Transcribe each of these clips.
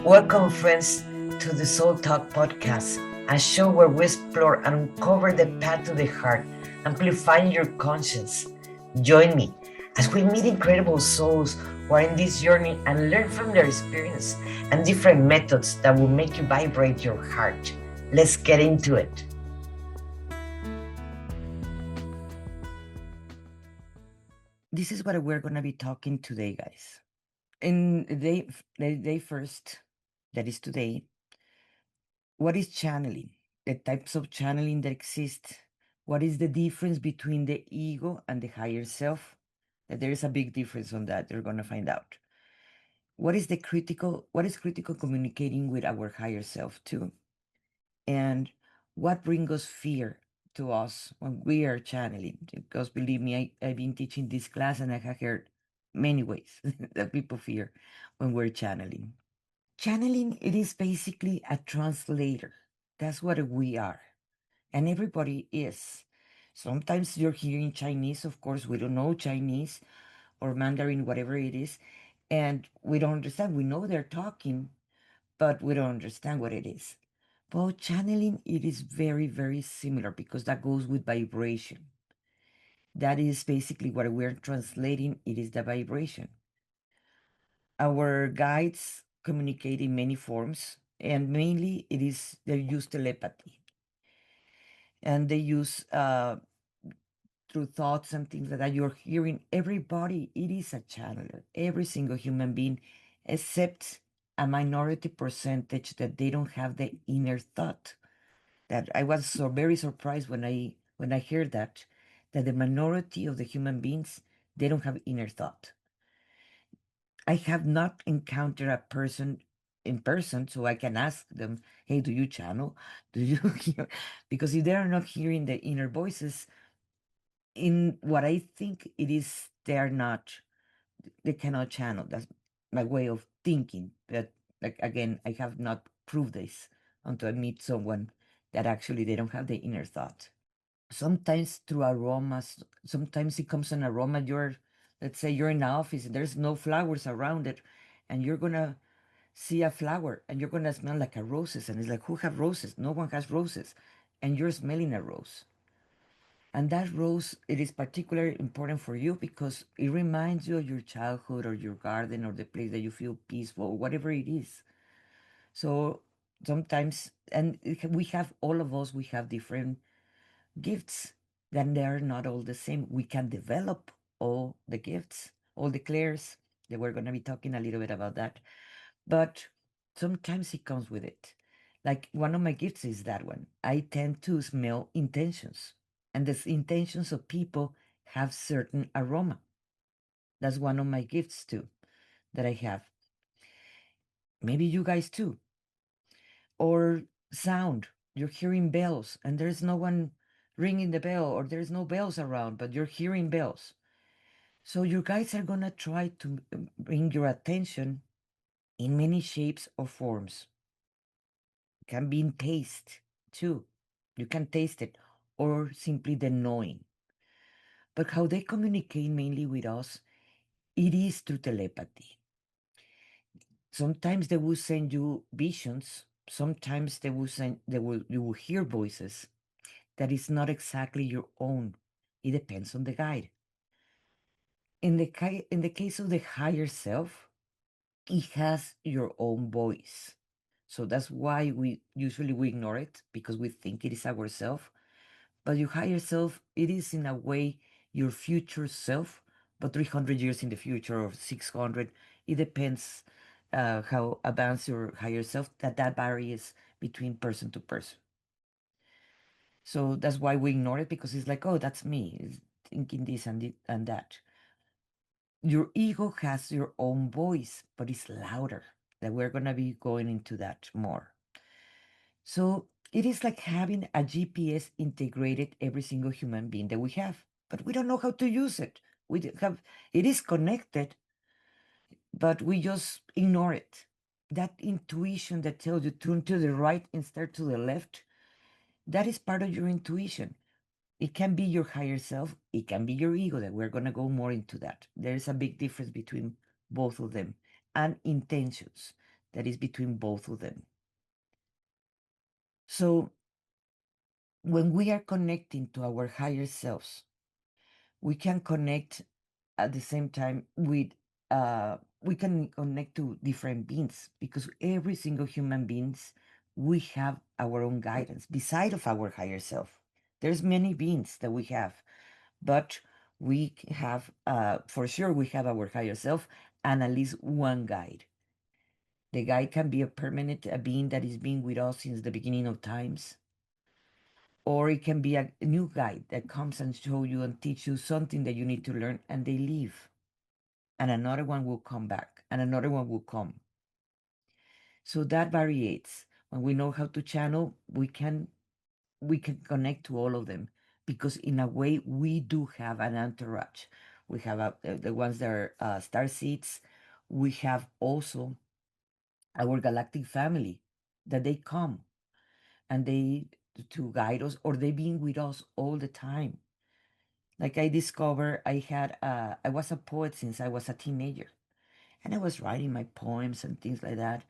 Welcome, friends, to the Soul Talk podcast, a show where we explore and uncover the path to the heart, amplifying your conscience. Join me as we meet incredible souls who are in this journey and learn from their experience and different methods that will make you vibrate your heart. Let's get into it. This is what we're going to be talking today, guys. In the day first, that is today, what is channeling? The types of channeling that exist. What is the difference between the ego and the higher self? That there is a big difference on that. You're going to find out. What is critical communicating with our higher self too? And what brings us fear to us when we are channeling? Because believe me, I've been teaching this class and I have heard many ways that people fear when we're channeling. Channeling, it is basically a translator. That's what we are. And everybody is. Sometimes you're hearing Chinese, of course, we don't know Chinese or Mandarin, whatever it is, and we don't understand. We know they're talking, but we don't understand what it is. But channeling, it is very, very similar because that goes with vibration. That is basically what we're translating, it is the vibration. Our guides communicate in many forms, and mainly they use telepathy, and they use through thoughts and things like that. You're hearing everybody, it is a channeler, every single human being, except a minority percentage that they don't have the inner thought. That I was so very surprised when I heard that the minority of the human beings, they don't have inner thought. I have not encountered a person in person, so I can ask them, hey, do you channel? Do you hear? Because if they are not hearing the inner voices, in what I think it is, they cannot channel. That's my way of thinking. But like again, I have not proved this until I meet someone that actually they don't have the inner thought. Sometimes through aromas, sometimes it comes an aroma. Let's say you're in an office and there's no flowers around it, and you're gonna see a flower and you're gonna smell like a roses, and it's like, who have roses? No one has roses, and you're smelling a rose. And that rose, it is particularly important for you because it reminds you of your childhood or your garden or the place that you feel peaceful, or whatever it is. So sometimes, we have, all of us, we have different gifts, then they are not all the same. We can develop all the gifts, all the clairs, that we're going to be talking a little bit about that. But sometimes it comes with it. Like one of my gifts is that one. I tend to smell intentions, and the intentions of people have certain aroma. That's one of my gifts too that I have. Maybe you guys too. Or sound. You're hearing bells and there's no one ringing the bell, or there's no bells around, but you're hearing bells. So your guides are gonna try to bring your attention in many shapes or forms. Can be in taste too. You can taste it, or simply the knowing. But how they communicate mainly with us, it is through telepathy. Sometimes they will send you visions. Sometimes you will hear voices that is not exactly your own. It depends on the guide. In the case of the higher self, it has your own voice. So that's why we ignore it, because we think it is ourself. But your higher self, it is in a way your future self, but 300 years in the future or 600. It depends how advanced your higher self, that varies between person to person. So that's why we ignore it, because it's like, oh, that's me, it's thinking this and that. Your ego has your own voice, but it's louder. That we're going to be going into that more. So it is like having a GPS integrated every single human being that we have, but we don't know how to use it. It is connected, but we just ignore it. That intuition that tells you turn to the right instead to the left, that is part of your intuition. It can be your higher self, it can be your ego, that we're going to go more into that. There's a big difference between both of them. And intentions. that is between both of them. So when we are connecting to our higher selves, we can connect at the same time with we can connect to different beings, because every single human beings, we have our own guidance beside of our higher self. There's many beings that we have, but we have for sure we have our higher self and at least one guide. The guide can be a permanent a being that is being with us since the beginning of times, or it can be a new guide that comes and show you and teach you something that you need to learn, and they leave, and another one will come back, and another one will come. So that variates. When we know how to channel, we can connect to all of them, because in a way we do have an entourage. We have the ones that are star seeds. We have also our galactic family that they come and they to guide us, or they being with us all the time. Like I discovered, I was a poet since I was a teenager, and I was writing my poems and things like that.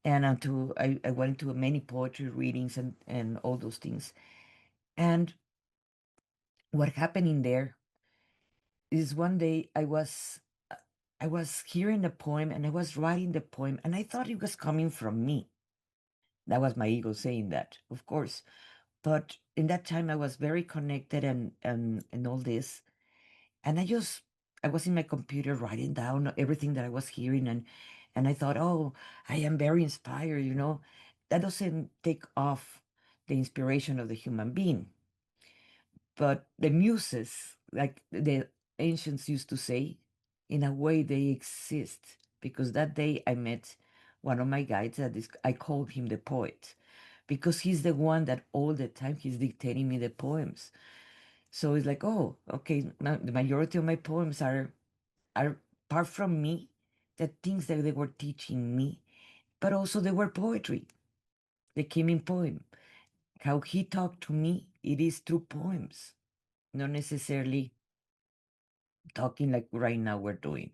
And I went to many poetry readings and all those things. And what happened in there is one day I was hearing a poem and I was writing the poem, and I thought it was coming from me. That was my ego saying that, of course. But in that time I was very connected and all this. And I was in my computer writing down everything that I was hearing, and I thought, oh, I am very inspired. That doesn't take off the inspiration of the human being. But the muses, like the ancients used to say, in a way they exist. Because that day I met one of my guides I called him the poet, because he's the one that all the time he's dictating me the poems. So it's like, oh, okay, the majority of my poems are apart from me, the things that they were teaching me, but also they were poetry. They came in poem. How he talked to me, it is through poems, not necessarily talking like right now we're doing.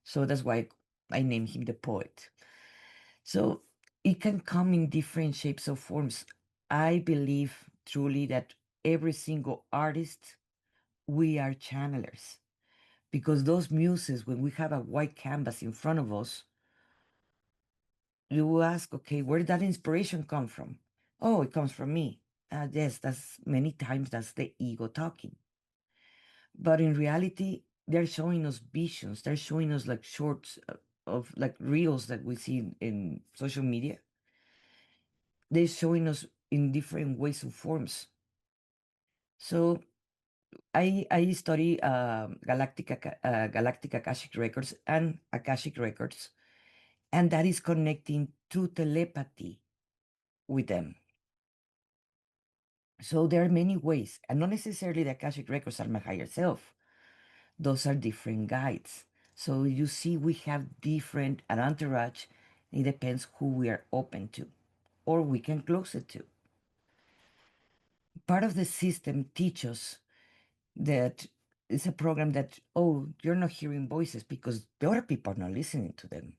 So that's why I named him the poet. So it can come in different shapes or forms. I believe truly that every single artist, we are channelers, because those muses, when we have a white canvas in front of us, you will ask, okay, where did that inspiration come from? Oh, it comes from me. Yes, that's many times that's the ego talking. But in reality, they're showing us visions. They're showing us like shorts of like reels that we see in social media. They're showing us in different ways and forms. So I study galactic Akashic records and Akashic records, and that is connecting through telepathy with them. So there are many ways, and not necessarily the Akashic records are my higher self. Those are different guides. So you see, we have different an entourage. It depends who we are open to, or we can close it to. Part of the system teaches that it's a program that, oh, you're not hearing voices because the other people are not listening to them.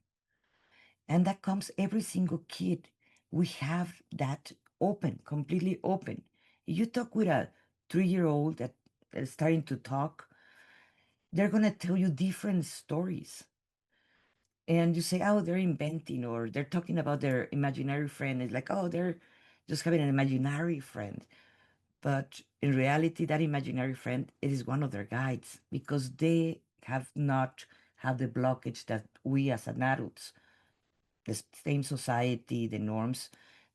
And that comes every single kid. We have that open, completely open. If you talk with a 3-year old that is starting to talk, they're going to tell you different stories. And you say, oh, they're inventing, or they're talking about their imaginary friend. It's like, oh, they're just having an imaginary friend. But in reality, that imaginary friend, it is one of their guides, because they have not had the blockage that we as an adults, the same society, the norms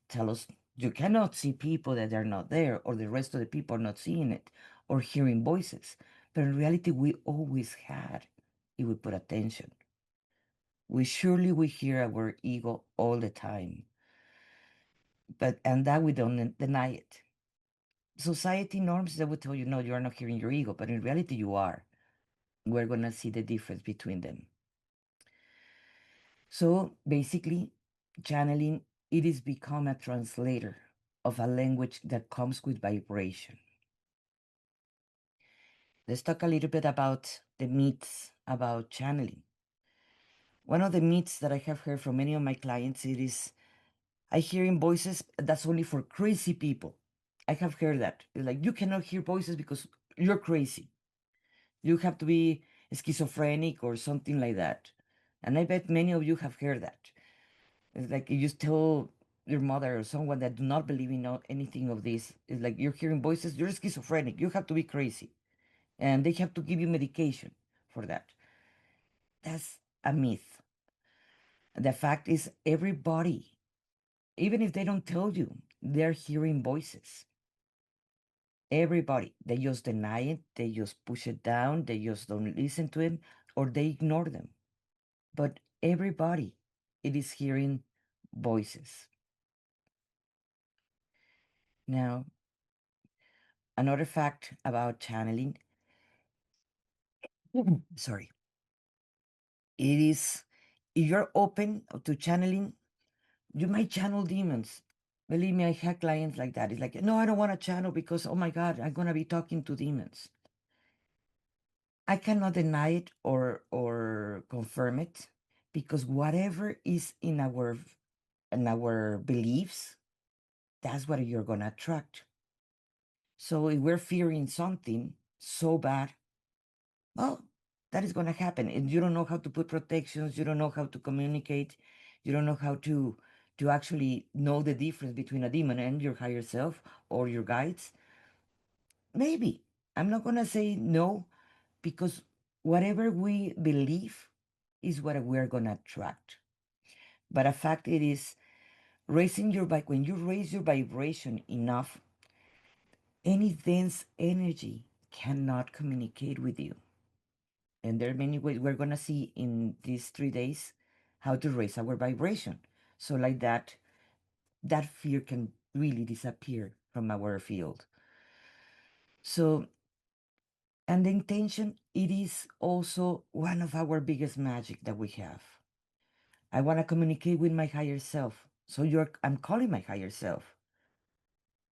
tell us you cannot see people that are not there, or the rest of the people are not seeing it or hearing voices. But in reality, we always had, if we put attention. We hear our ego all the time, and that we don't deny it. Society norms that would tell you, no, you are not hearing your ego, but in reality, you are. We're gonna see the difference between them. So basically, channeling, it is become a translator of a language that comes with vibration. Let's talk a little bit about the myths about channeling. One of the myths that I have heard from many of my clients, it is I hearing voices that's only for crazy people. I have heard that. It's like you cannot hear voices because you're crazy. You have to be schizophrenic or something like that. And I bet many of you have heard that. It's like you just tell your mother or someone that do not believe in anything of this. It's like you're hearing voices, you're schizophrenic, you have to be crazy. And they have to give you medication for that. That's a myth. The fact is, everybody, even if they don't tell you, they're hearing voices. Everybody, they just deny it, they just push it down, they just don't listen to it, or they ignore them. But everybody, it is hearing voices. Now, another fact about channeling, sorry, it is if you're open to channeling, you might channel demons. Believe me, I had clients like that. It's like, no, I don't want to channel because, oh my God, I'm going to be talking to demons. I cannot deny it or confirm it because whatever is in our beliefs, that's what you're going to attract. So if we're fearing something so bad, well, that is going to happen. And you don't know how to put protections. You don't know how to communicate. You don't know how to actually know the difference between a demon and your higher self or your guides. Maybe. I'm not going to say no because whatever we believe is what we're going to attract. But a fact it is raising your when you raise your vibration enough, any dense energy cannot communicate with you. And there are many ways we're going to see in these 3 days how to raise our vibration. So, like that fear can really disappear from our field. So, and the intention, it is also one of our biggest magic that we have. I want to communicate with my higher self. So I'm calling my higher self.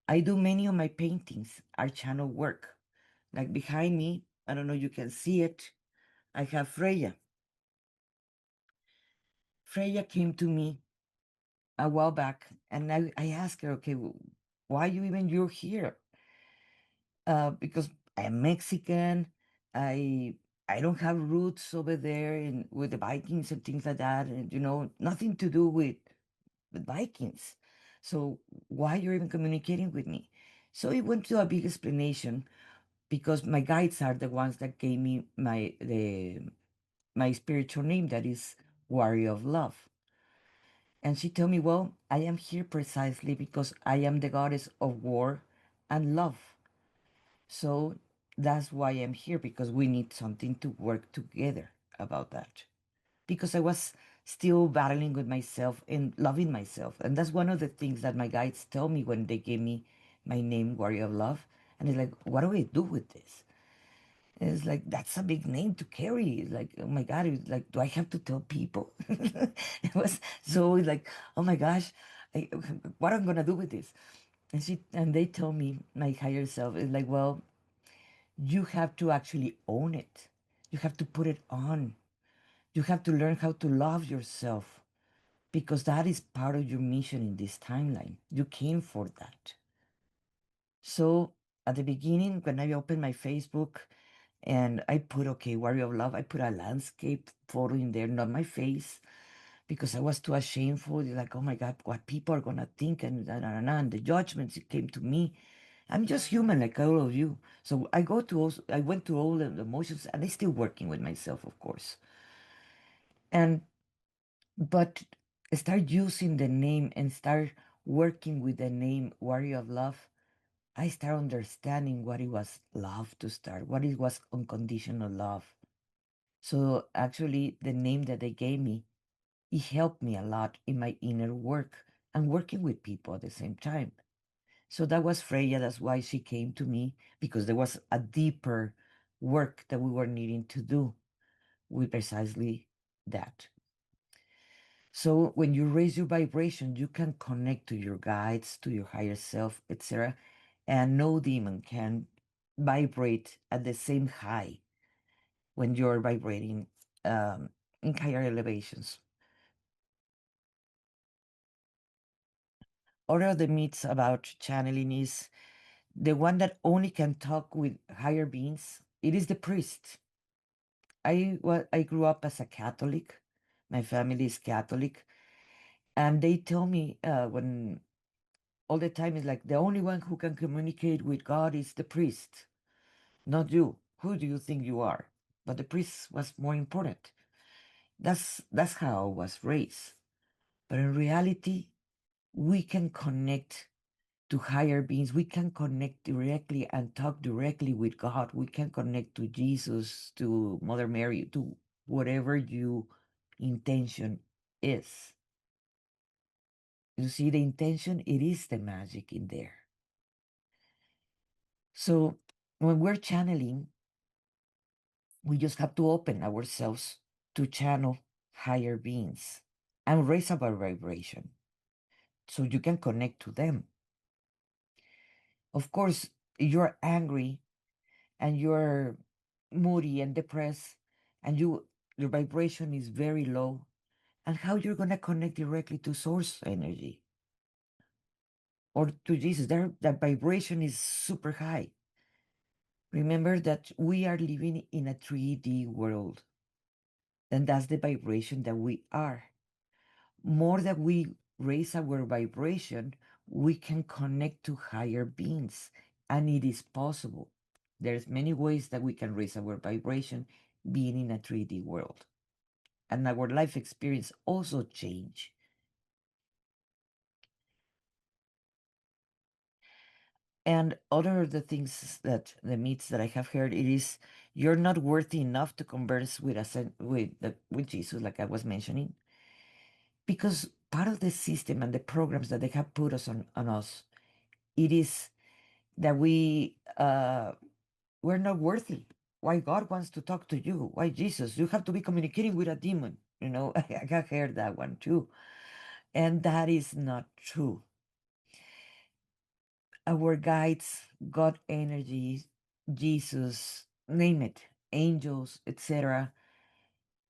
I do many of my paintings are channel work. Like behind me, I don't know, you can see it. I have Freya. Freya came to me a while back, and I asked her, okay, why you're here? Because I am Mexican. I I don't have roots over there in with the Vikings and things like that, and nothing to do with Vikings. So why you're even communicating with me? So it went to a big explanation because my guides are the ones that gave me my spiritual name, that is Warrior of Love. And she told me, well, I am here precisely because I am the goddess of war and love. So that's why I'm here, because we need something to work together about that. Because I was still battling with myself and loving myself. And that's one of the things that my guides tell me when they gave me my name, Warrior of Love. And it's like, what do I do with this? And it's like, that's a big name to carry. It's like, oh my God, it's like, do I have to tell people? It was so like, oh my gosh, I, what am I gonna do with this? And they told me, my higher self is like, well, you have to actually own it. You have to put it on. You have to learn how to love yourself because that is part of your mission in this timeline. You came for that. So at the beginning, when I opened my Facebook and I put, okay, Warrior of Love, I put a landscape photo in there, not my face, because I was too ashamed for it. Like, oh my God, what people are going to think, and the judgments it came to me. I'm just human like all of you. So I went to all the emotions, and I'm still working with myself, of course. And but start using the name and start working with the name Warrior of Love. I start understanding what it was love to start, what it was unconditional love. So actually, the name that they gave me, it helped me a lot in my inner work and working with people at the same time. So that was Freya. That's why she came to me, because there was a deeper work that we were needing to do with precisely that. So when you raise your vibration, you can connect to your guides, to your higher self, etc. And no demon can vibrate at the same high when you're vibrating. in higher elevations. Other of the myths about channeling is the one that only can talk with higher beings. It is the priest. I grew up as a Catholic. My family is Catholic, and they tell me when all the time is like the only one who can communicate with God is the priest, not you. Who do you think you are? But the priest was more important. That's how I was raised. But in reality, we can connect to higher beings. We can connect directly and talk directly with God. We can connect to Jesus, to Mother Mary, to whatever your intention is. You see, the intention, it is the magic in there. So when we're channeling, we just have to open ourselves to channel higher beings and raise our vibration so you can connect to them. Of course, you're angry and you're moody and depressed and your vibration is very low, and how you're going to connect directly to source energy or to Jesus. That vibration is super high. Remember that we are living in a 3D world, and that's the vibration that we are. More that we raise our vibration, we can connect to higher beings, and it is possible. There's many ways that we can raise our vibration being in a 3D world, and our life experience also change. And other of the things that the myths that I have heard, it is you're not worthy enough to converse with with Jesus, like I was mentioning, because part of the system and the programs that they have put us on us, it is that we're not worthy. Why God wants to talk to you? Why Jesus? You have to be communicating with a demon. You know, I have heard that one too, and that is not true. Our guides, God energies, Jesus, name it, angels, etc.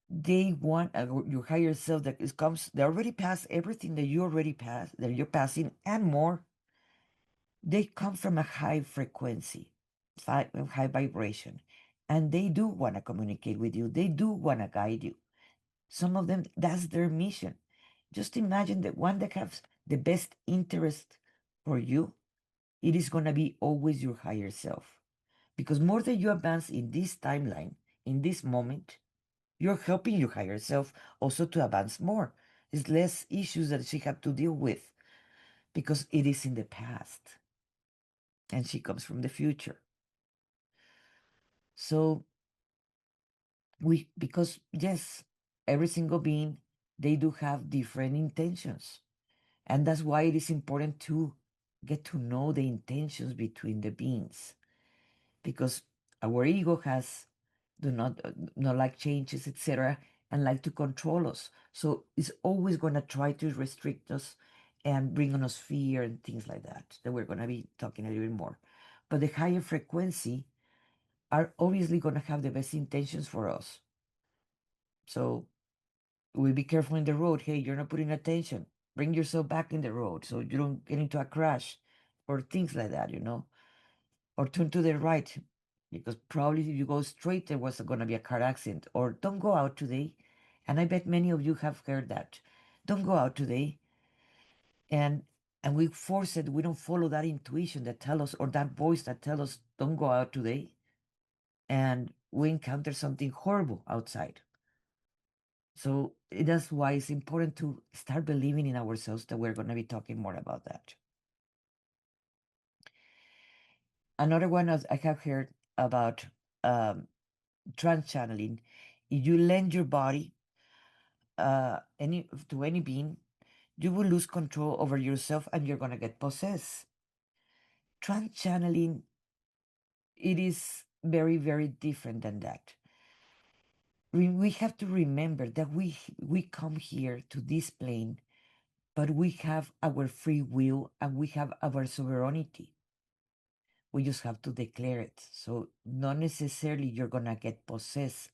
They want your higher self that is comes. They already passed everything that you already passed, that you're passing, and more. They come from a high frequency, high vibration, and they do want to communicate with you. They do want to guide you. Some of them, that's their mission. Just imagine the one that has the best interest for you. It is going to be always your higher self. Because more that you advance in this timeline, in this moment, you're helping your higher self also to advance more. It's less issues that she had to deal with because it is in the past and she comes from the future. So because yes, every single being, they do have different intentions. And that's why it is important to get to know the intentions between the beings. Because our ego has do not like changes, etc., and like to control us. So it's always going to try to restrict us and bring on us fear and things like that we're going to be talking a little bit more. But the higher frequency are obviously going to have the best intentions for us. So we be careful in the road. Hey, you're not putting attention. Bring yourself back in the road so you don't get into a crash or things like that, or turn to the right because probably if you go straight, there was going to be a car accident, or don't go out today. And I bet many of you have heard that. Don't go out today. And we force it. We don't follow that intuition that tell us, or that voice that tell us, don't go out today. And we encounter something horrible outside. So that's why it's important to start believing in ourselves that we're going to be talking more about that. Another one I have heard about trance channeling. If you lend your body to any being, you will lose control over yourself and you're going to get possessed. Trance channeling, it is very, very different than that. We have to remember that we come here to this plane, but we have our free will and we have our sovereignty. We just have to declare it. So not necessarily you're going to get possessed.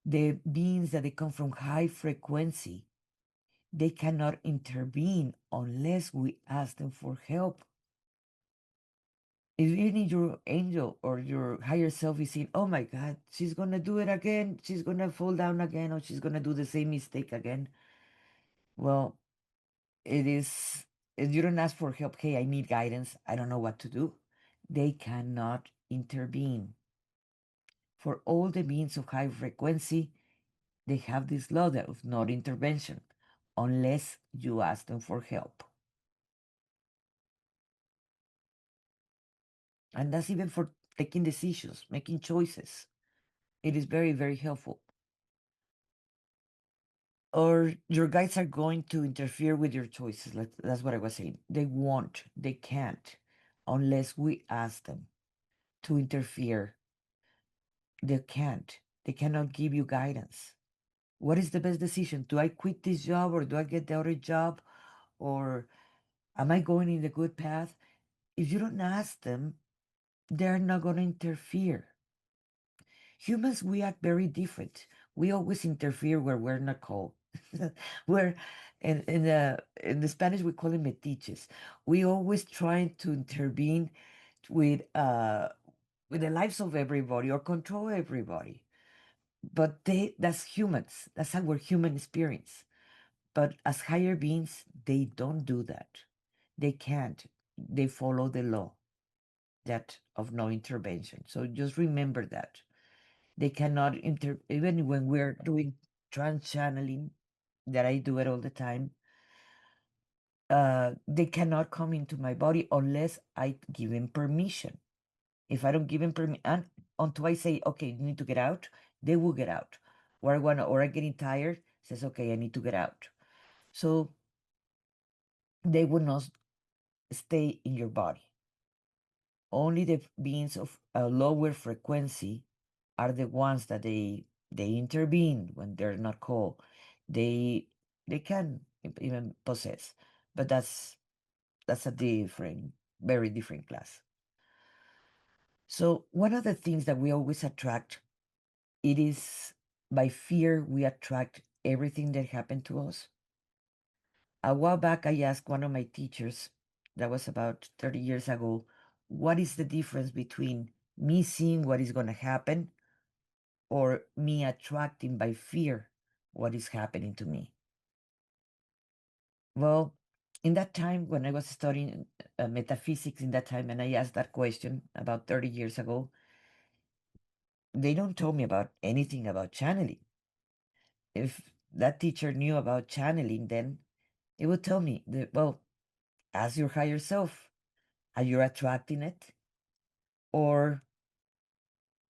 The beings that they come from high frequency, they cannot intervene unless we ask them for help. If you need your angel or your higher self is saying, oh my God, she's going to do it again. She's going to fall down again, or she's going to do the same mistake again. Well, it is, if you don't ask for help, hey, I need guidance. I don't know what to do. They cannot intervene. For all the beings of high frequency, they have this law of not intervention unless you ask them for help. And that's even for taking decisions, making choices. It is very, very helpful. Or your guides are going to interfere with your choices. That's what I was saying. They won't, they can't, unless we ask them to interfere. They can't. They cannot give you guidance. What is the best decision? Do I quit this job or do I get the other job? Or am I going in the good path? If you don't ask them, they're not going to interfere. Humans, we act very different. We always interfere where we're not called. we're in the Spanish we call it metiches. We always trying to intervene with the lives of everybody or control everybody. But that's humans. That's our human experience. But as higher beings, they don't do that. They can't. They follow the law that of no intervention. So just remember that. They cannot even when we're doing trans channeling, that I do it all the time, they cannot come into my body unless I give them permission. If I don't give them permission, and until I say, okay, you need to get out, they will get out. Or I'm getting tired, says, okay, I need to get out. So they will not stay in your body. Only the beings of a lower frequency are the ones that they intervene when they're not called. They they can even possess, but that's a different, very different class. So one of the things that we always attract, it is by fear we attract everything that happened to us. A while back, I asked one of my teachers, that was about 30 years ago, what is the difference between me seeing what is going to happen or me attracting by fear what is happening to me? Well, in that time when I was studying metaphysics in that time, and I asked that question about 30 years ago, they don't tell me about anything about channeling. If that teacher knew about channeling, then it would tell me that, well, ask your higher self, are you attracting it? Or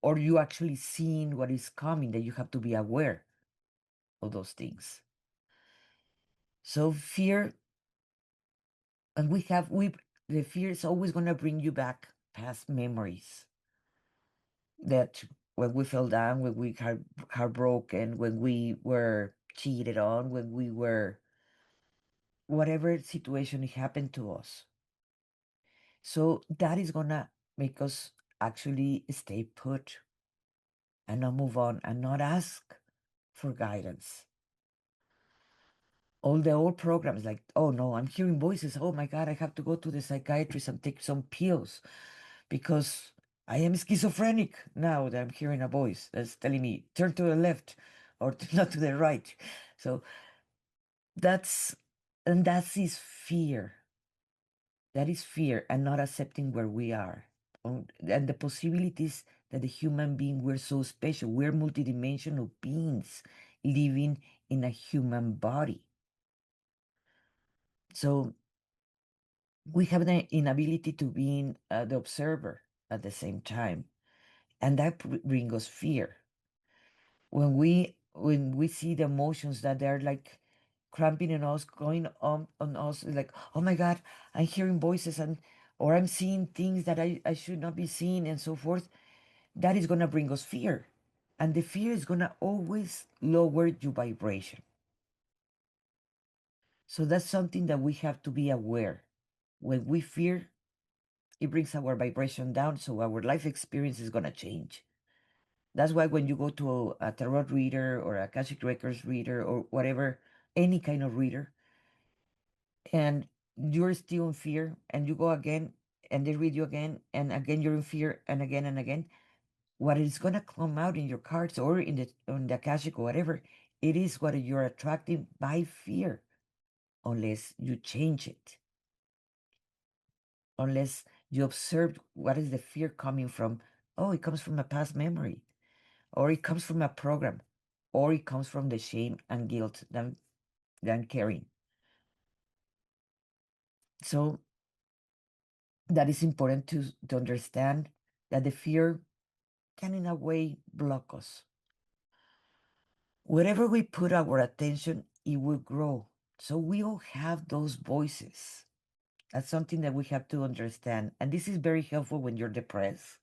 you actually seeing what is coming that you have to be aware of those things. So fear, and we the fear is always going to bring you back past memories that when we fell down, when we heartbroken, when we were cheated on, when we were whatever situation happened to us. So that is gonna make us actually stay put and not move on and not ask for guidance. All the old programs like, oh no, I'm hearing voices. Oh my God, I have to go to the psychiatrist and take some pills because I am schizophrenic now that I'm hearing a voice that's telling me turn to the left or not to the right. So that's is fear. That is fear and not accepting where we are. And the possibilities that the human being, we're so special. We're multidimensional beings living in a human body. So we have the inability to be the observer at the same time. And that brings us fear. When we see the emotions that they're like cramping in us, going on us, like, oh my God, I'm hearing voices or I'm seeing things that I should not be seeing and so forth, that is gonna bring us fear. And the fear is gonna always lower your vibration. So that's something that we have to be aware. When we fear, it brings our vibration down, so our life experience is gonna change. That's why when you go to a tarot reader or a Akashic Records reader or whatever, any kind of reader, and you're still in fear, and you go again, and they read you again, and again you're in fear, and again, what is going to come out in your cards or in the Akashic or whatever, it is what you're attracting by fear, unless you change it, unless you observe what is the fear coming from. Oh, it comes from a past memory, or it comes from a program, or it comes from the shame and guilt that I'm carrying. So that is important to understand that the fear can in a way block us. Wherever we put our attention, it will grow. So we all have those voices. That's something that we have to understand. And this is very helpful when you're depressed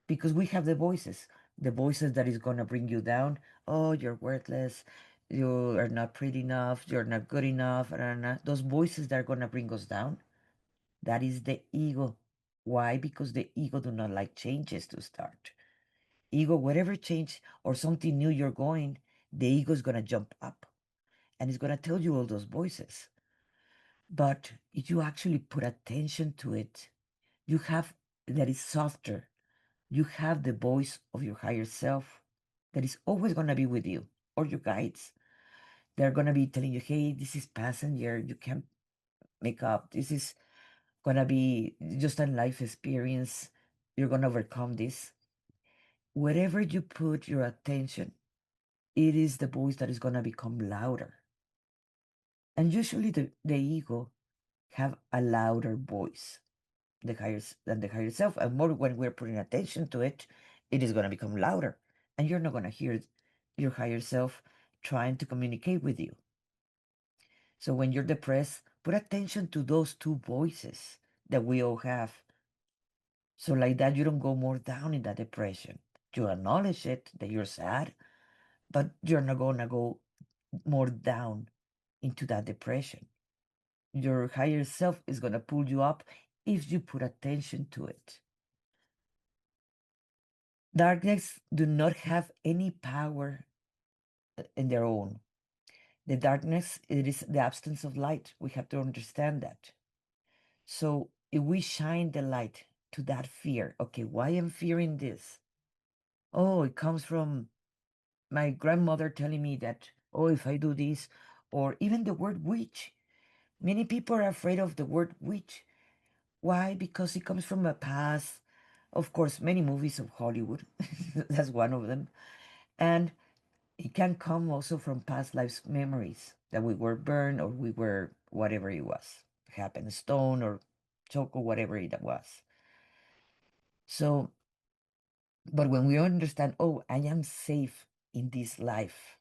because we have the voices that is going to bring you down. Oh, you're worthless. You are not pretty enough. You're not good enough. Those voices that are going to bring us down. That is the ego. Why? Because the ego do not like changes to start. Ego, whatever change or something new you're going, the ego is going to jump up and it's going to tell you all those voices. But if you actually put attention to it, you have that is softer. You have the voice of your higher self that is always going to be with you, or your guides. They're going to be telling you, hey, this is passenger. You can't make up. This is going to be just a life experience. You're going to overcome this. Wherever you put your attention, it is the voice that is going to become louder. And usually the ego have a louder voice than the higher self. And more when we're putting attention to it, it is going to become louder. And you're not going to hear your higher self trying to communicate with you. So when you're depressed, put attention to those two voices that we all have. So like that, you don't go more down in that depression. You acknowledge it, that you're sad, but you're not going to go more down into that depression. Your higher self is going to pull you up if you put attention to it. Darkness do not have any power in their own. The darkness, it is the absence of light. We have to understand that. So if we shine the light to that fear, okay, why am fearing this? Oh, it comes from my grandmother telling me that, oh, if I do this, or even the word witch. Many people are afraid of the word witch. Why? Because it comes from a past. Of course, many movies of Hollywood. That's one of them. And it can come also from past lives memories that we were burned or we were whatever it was. Happened stone or choco, whatever it was. So, but when we understand, oh, I am safe in this life.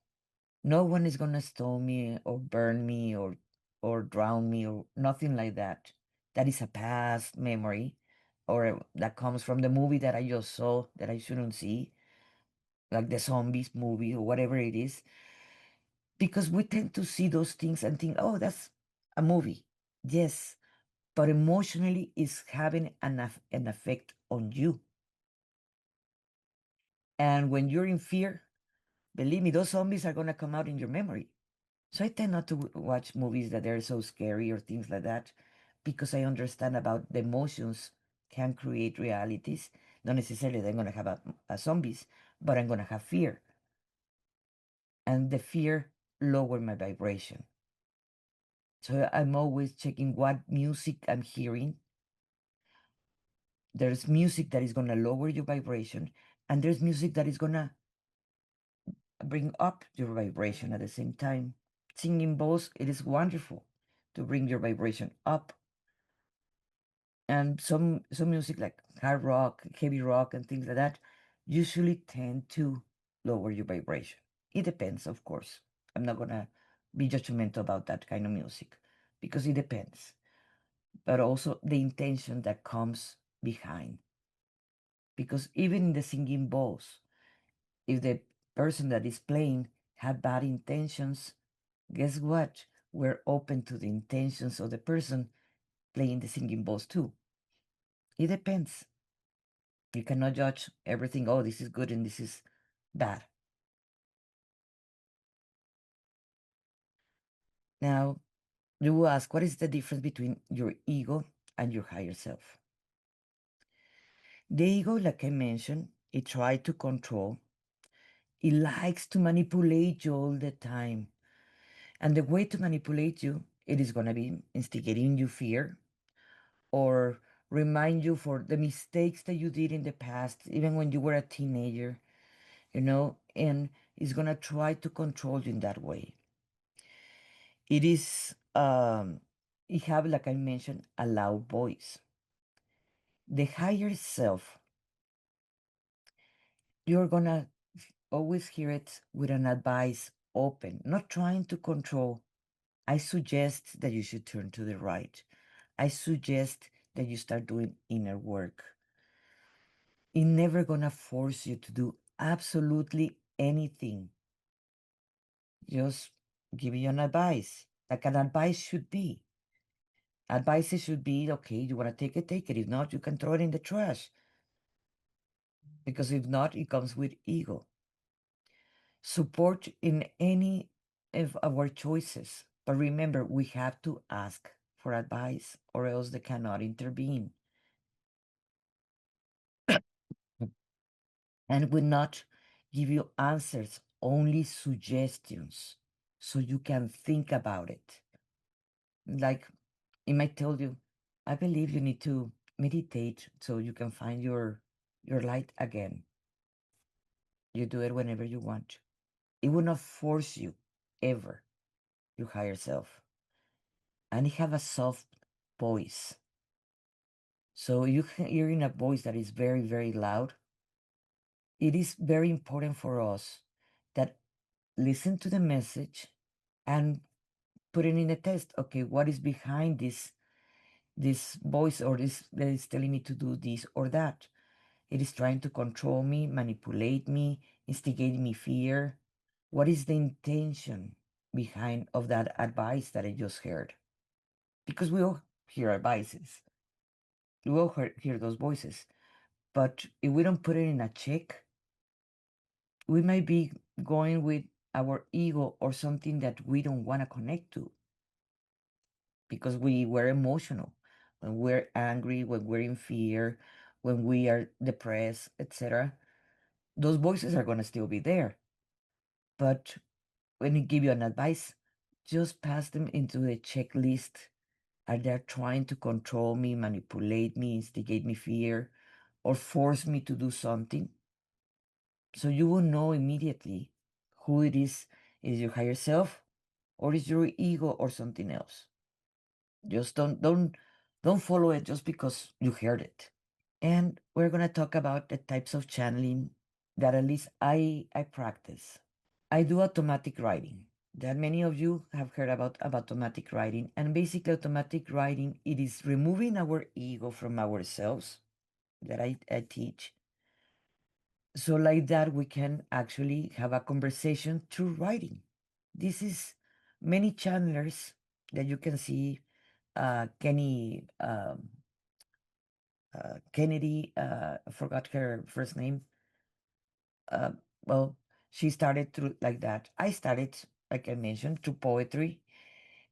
No one is gonna stone me or burn me or drown me or nothing like that. That is a past memory or that comes from the movie that I just saw that I shouldn't see, like the zombies movie or whatever it is. Because we tend to see those things and think, oh, that's a movie. Yes, but emotionally it's having an effect on you. And when you're in fear, believe me, those zombies are going to come out in your memory. So I tend not to watch movies that are so scary or things like that because I understand about the emotions can create realities. Not necessarily that I'm going to have a zombies, but I'm going to have fear. And the fear lower my vibration. So I'm always checking what music I'm hearing. There's music that is going to lower your vibration, and there's music that is going to bring up your vibration at the same time. Singing both, it is wonderful to bring your vibration up. And some music like hard rock, heavy rock, and things like that usually tend to lower your vibration. It depends, of course. I'm not gonna be judgmental about that kind of music because it depends. But also the intention that comes behind. Because even in the singing bowls, if the person that is playing have bad intentions, guess what? We're open to the intentions of the person playing the singing bowls too. It depends. You cannot judge everything. Oh, this is good and this is bad. Now, you will ask, what is the difference between your ego and your higher self? The ego, like I mentioned, it tries to control. It likes to manipulate you all the time. And the way to manipulate you, it is going to be instigating you fear or remind you for the mistakes that you did in the past, even when you were a teenager, and it's going to try to control you in that way. It is, it have, like I mentioned, a loud voice. The higher self, you're going to always hear it with an advice open, not trying to control. I suggest that you should turn to the right. I suggest that you start doing inner work. It's never gonna force you to do absolutely anything. Just give you an advice, like an advice should be. Advices should be, okay, you wanna take it, take it. If not, you can throw it in the trash. Because if not, it comes with ego. Support in any of our choices. But remember, we have to ask for advice or else they cannot intervene. And will not give you answers, only suggestions so you can think about it. Like it might tell you, I believe you need to meditate so you can find your light again. You do it whenever you want. It will not force you ever, your higher self. And it have a soft voice. So you hearing a voice that is very, very loud. It is very important for us that listen to the message and put it in a test. Okay, what is behind this voice or this that is telling me to do this or that? It is trying to control me, manipulate me, instigate me fear. What is the intention behind of that advice that I just heard? Because we all hear advices. We all hear those voices. But if we don't put it in a check, we might be going with our ego or something that we don't want to connect to because we were emotional. When we're angry, when we're in fear, when we are depressed, etc., those voices are going to still be there. But when you give you an advice, just pass them into the checklist. Are they trying to control me, manipulate me, instigate me fear, or force me to do something? So you will know immediately who it is. Is your higher self, or is your ego, or something else? Just don't follow it just because you heard it. And we're gonna talk about the types of channeling that at least I practice. I do automatic writing. That many of you have heard about automatic writing. And basically automatic writing, it is removing our ego from ourselves that I teach. So like that we can actually have a conversation through writing. This is many channelers that you can see, Kennedy, I forgot her first name. Uh, well, she started through like that. I started, like I mentioned, through poetry,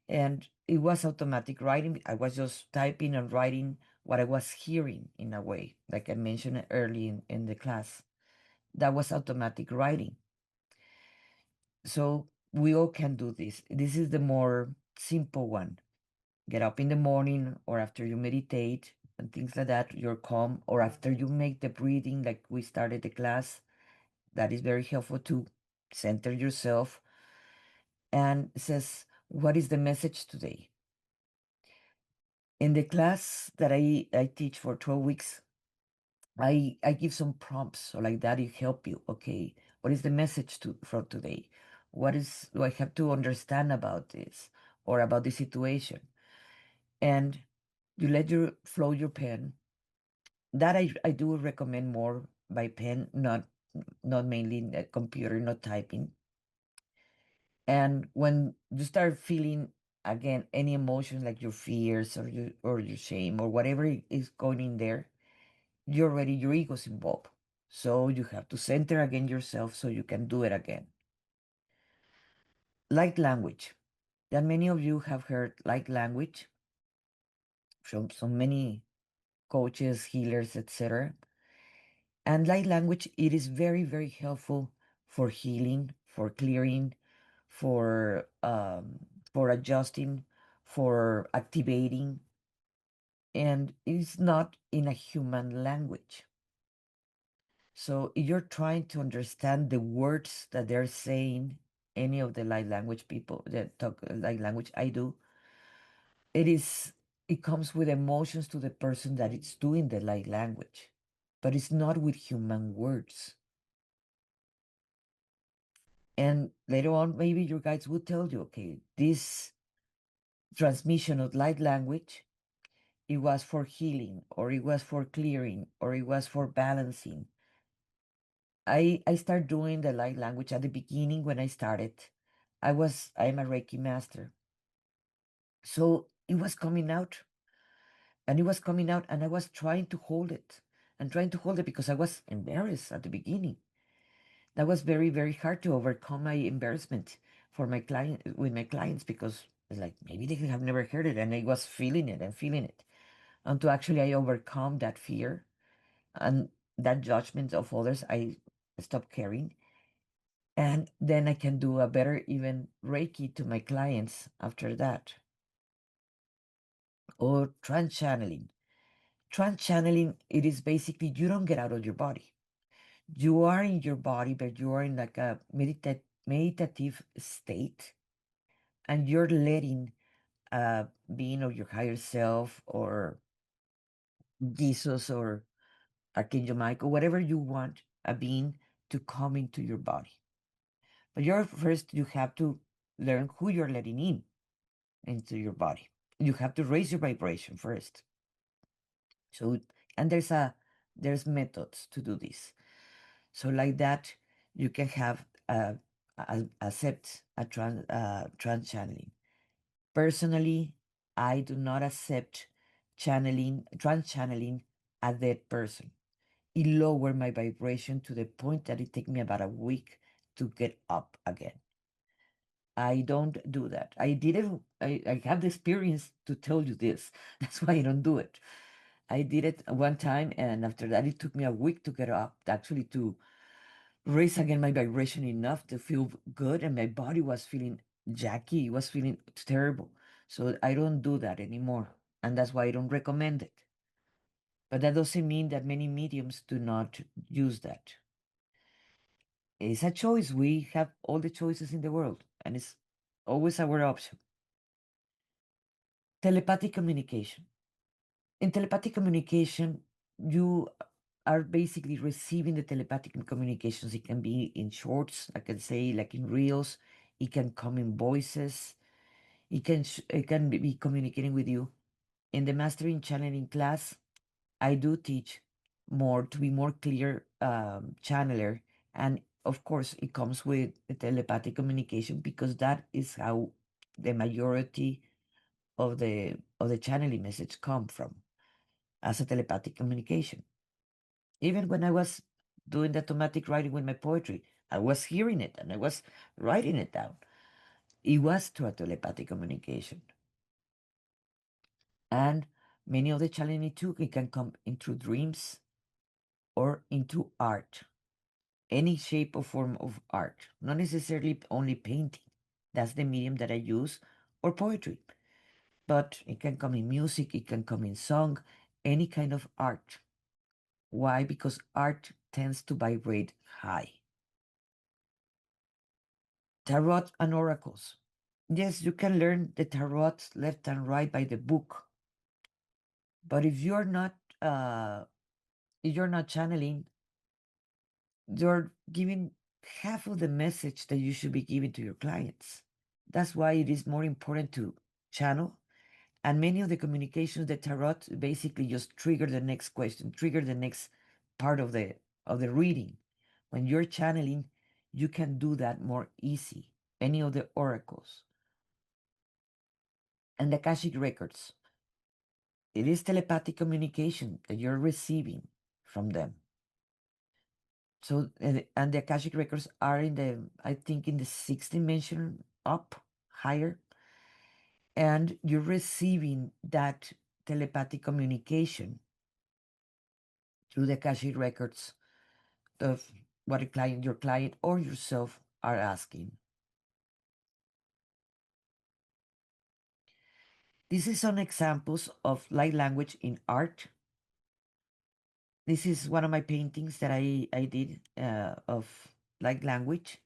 and it was automatic writing. I was just typing and writing what I was hearing in a way, like I mentioned early in the class. That was automatic writing. So we all can do this. This is the more simple one. Get up in the morning or after you meditate and things like that, you're calm, or after you make the breathing, like we started the class, that is very helpful to center yourself. And it says, what is the message today? In the class that I teach for 12 weeks, I give some prompts. So like that, it help you. Okay, what is the message for today? What do I have to understand about this or about the situation? And you let your flow your pen. That I do recommend more by pen, not mainly in the computer, not typing. And when you start feeling again any emotion like your fears or your shame or whatever is going in there, your ego's involved. So you have to center again yourself so you can do it again. Light language. That many of you have heard light language from so many coaches, healers, etc. And light language, it is very, very helpful for healing, for clearing, for adjusting, for activating, and it's not in a human language. So if you're trying to understand the words that they're saying, any of the light language people that talk light language, I do, it is it comes with emotions to the person that it's doing the light language, but it's not with human words. And later on, maybe your guides will tell you, okay, this transmission of light language, it was for healing, or it was for clearing, or it was for balancing. I started doing the light language at the beginning when I started. I'm a Reiki master. So it was coming out and it was coming out and I was trying to hold it and trying to hold it because I was embarrassed at the beginning. That was very, very hard to overcome my embarrassment for my client with my clients because it's like maybe they have never heard it and I was feeling it and feeling it. Until actually I overcome that fear and that judgment of others, I stopped caring. And then I can do a better even Reiki to my clients after that. Or trance channeling. Trance channeling, it is basically you don't get out of your body. You are in your body, but you are in like a meditative state, and you're letting a being of your higher self or Jesus or Archangel Michael, whatever you want a being to come into your body. But you're first, you have to learn who you're letting in into your body. You have to raise your vibration first. So, and there's methods to do this. So like that, you can have accept a trans channeling. Personally, I do not accept trans channeling a dead person. It lowered my vibration to the point that it took me about a week to get up again. I don't do that. I did it. I have the experience to tell you this. That's why I don't do it. I did it one time, and after that, it took me a week to get up, actually, to raise again my vibration enough to feel good. And my body was feeling jacky, it was feeling terrible. So I don't do that anymore. And that's why I don't recommend it. But that doesn't mean that many mediums do not use that. It's a choice. We have all the choices in the world, and it's always our option. Telepathic communication. In telepathic communication, you are basically receiving the telepathic communications. It can be in shorts, I can say, like in reels. It can come in voices. It can be communicating with you. In the mastering channeling class, I do teach more to be more clear channeler, and of course, it comes with the telepathic communication because that is how the majority of the channeling message come from as a telepathic communication. Even when I was doing the automatic writing with my poetry, I was hearing it and I was writing it down. It was through a telepathic communication. And many of the challenging too, it can come into dreams or into art, any shape or form of art, not necessarily only painting. That's the medium that I use, or poetry. But it can come in music, it can come in song, any kind of art. Why? Because art tends to vibrate high. Tarot and oracles. Yes, you can learn the tarot left and right by the book. But uh, if you're not channeling, you're giving half of the message that you should be giving to your clients. That's why it is more important to channel. And many of the communications, the tarot basically just trigger the next question, trigger the next part of the reading. When you're channeling, you can do that more easy. Any of the oracles and the Akashic records. It is telepathic communication that you're receiving. from them. So, and the Akashic records are in the, I think, in the sixth dimension up higher, and you're receiving that telepathic communication through the Akashic records of what your client or yourself are asking. This is some examples of light language in art. This is one of my paintings that I did of light language.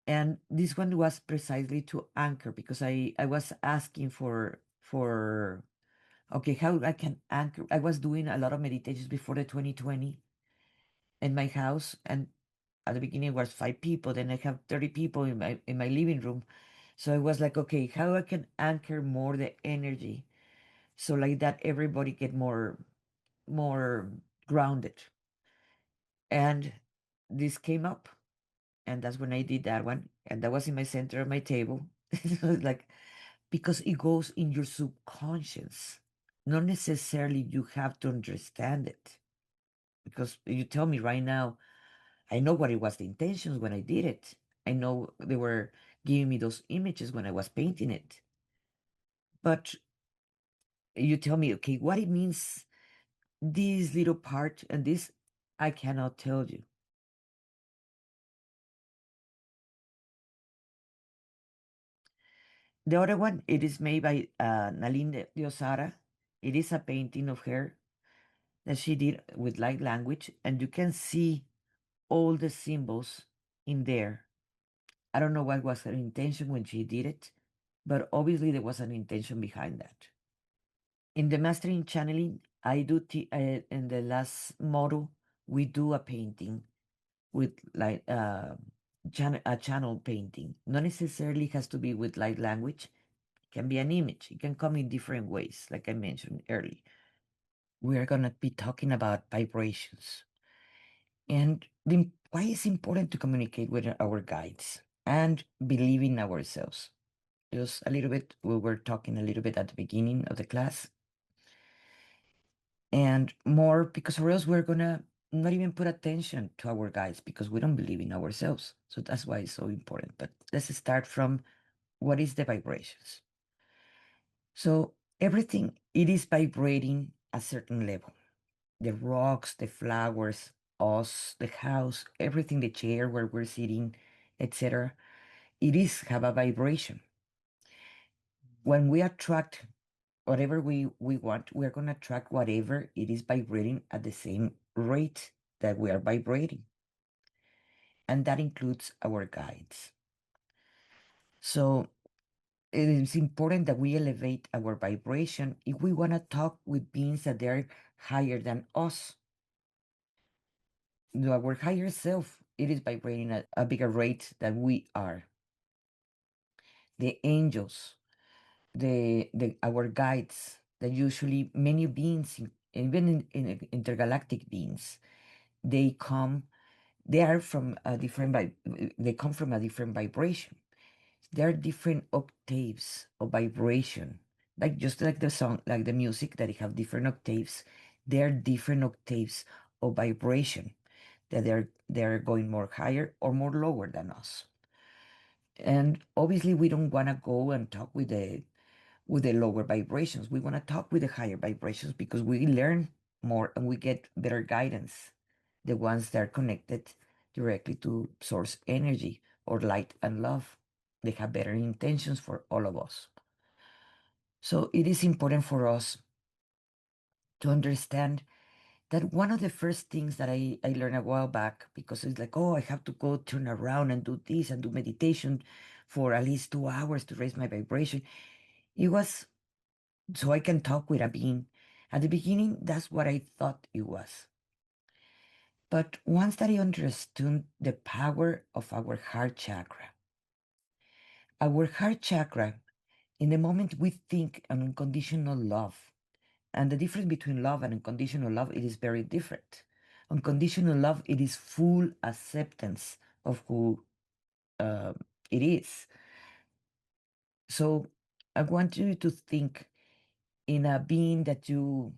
And this one was precisely to anchor, because I was asking for okay, how I can anchor. I was doing a lot of meditations before the 2020 in my house, and at the beginning it was 5 people, then I have 30 people in my living room. So I was like, okay, how I can anchor more the energy, so like that everybody get more grounded. And this came up, and that's when I did that one, and that was in my center of my table. It was like, because it goes in your subconscious. Not necessarily you have to understand it. Because you tell me right now, I know what it was the intentions when I did it. I know they were giving me those images when I was painting it. But you tell me, okay, what it means, this little part and this, I cannot tell you. The other one, it is made by Naline de Osara. It is a painting of her that she did with light language, and you can see all the symbols in there. I don't know what was her intention when she did it, but obviously there was an intention behind that. In the mastering channeling, I do in the last model, we do a painting with like a channel painting. Not necessarily has to be with light language. It can be an image. It can come in different ways, like I mentioned earlier. We are gonna be talking about vibrations and why it's important to communicate with our guides and believe in ourselves. Just a little bit, we were talking a little bit at the beginning of the class, and more because or else we're gonna not even put attention to our guides because we don't believe in ourselves. So that's why it's so important. But let's start from what is the vibrations. So everything, it is vibrating a certain level. The rocks, the flowers, us, the house, everything, the chair where we're sitting, etc. It is have a vibration. When we attract whatever we want, we're going to attract whatever it is vibrating at the same rate that we are vibrating. And that includes our guides. So it is important that we elevate our vibration if we want to talk with beings that they're higher than us. Our higher self, it is vibrating at a bigger rate than we are. The angels, the our guides, that usually many beings, even in intergalactic beings, they come, they are from a different they come from a different vibration. There are different octaves of vibration, like just like the song, like the music, that it have different octaves. There are different octaves of vibration that they're going more higher or more lower than us. And obviously we don't want to go and talk with the lower vibrations. We want to talk with the higher vibrations because we learn more and we get better guidance. The ones that are connected directly to source energy or light and love, they have better intentions for all of us. So it is important for us to understand that one of the first things that I learned a while back, because it's like, oh, I have to go turn around and do this and do meditation for at least 2 hours to raise my vibration. It was so I can talk with a being. At the beginning, that's what I thought it was. But once that I understood the power of our heart chakra, in the moment we think on unconditional love, and the difference between love and unconditional love, it is very different. Unconditional love, it is full acceptance of who uh, it is. So I want you to think in a being that you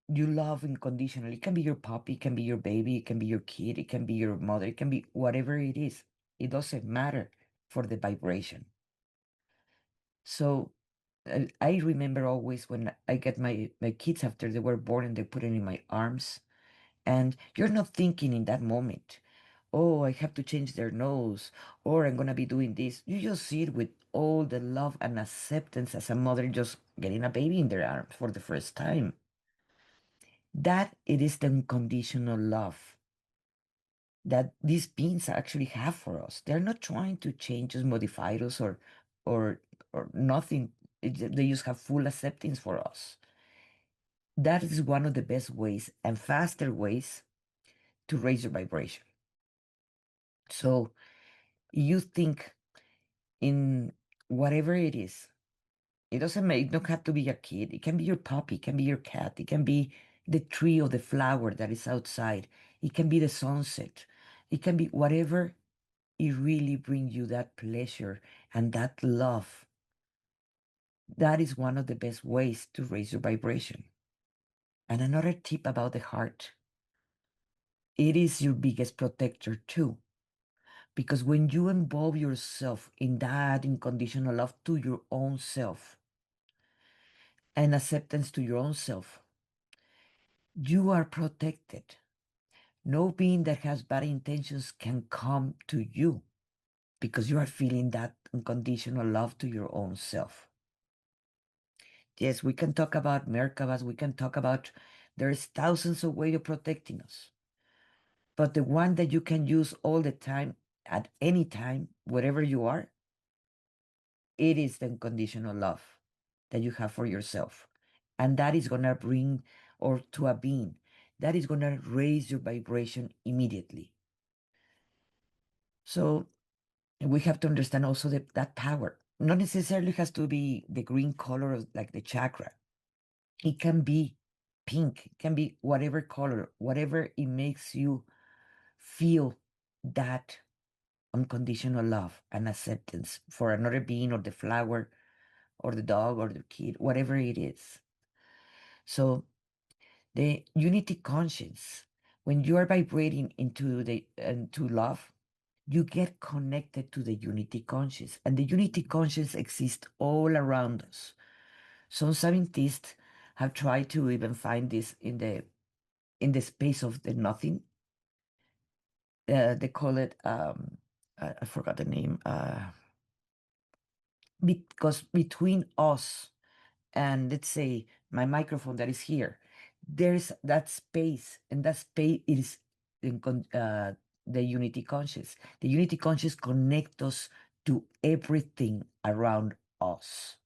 you love unconditionally. It can be your puppy, it can be your baby, it can be your kid, it can be your mother, it can be whatever it is. It doesn't matter for the vibration. So I remember always when I get my kids after they were born and they put it in my arms, and you're not thinking in that moment, oh, I have to change their nose, or I'm gonna be doing this. You just see it with all the love and acceptance as a mother just getting a baby in their arms for the first time. That it is the unconditional love that these beings actually have for us. They're not trying to change us, modify us, or or nothing. They just have full acceptance for us. That is one of the best ways and faster ways to raise your vibration. So you think in whatever it is. It doesn't make, it don't have to be a kid. It can be your puppy, it can be your cat, it can be the tree or the flower that is outside. It can be the sunset. It can be whatever it really brings you that pleasure and that love. That is one of the best ways to raise your vibration. And another tip about the heart, it is your biggest protector too. Because when you involve yourself in that unconditional love to your own self and acceptance to your own self, you are protected. No being that has bad intentions can come to you because you are feeling that unconditional love to your own self. Yes, we can talk about Merkabas, we can talk about there's thousands of ways of protecting us. But the one that you can use all the time, at any time, wherever you are, it is the unconditional love that you have for yourself. And that is gonna bring or to a being, that is gonna raise your vibration immediately. So we have to understand also that power. Not necessarily has to be the green color of like the chakra. It can be pink, it can be whatever color, whatever it makes you feel that unconditional love and acceptance for another being or the flower or the dog or the kid, whatever it is. So the unity conscience, when you are vibrating into love, you get connected to the unity conscious, and the unity conscious exists all around us. Some scientists have tried to even find this in the space of the nothing. They call it I forgot the name. Because between us and let's say my microphone that is here, there's that space, and that space is the unity conscious. The unity conscious connect us to everything around us.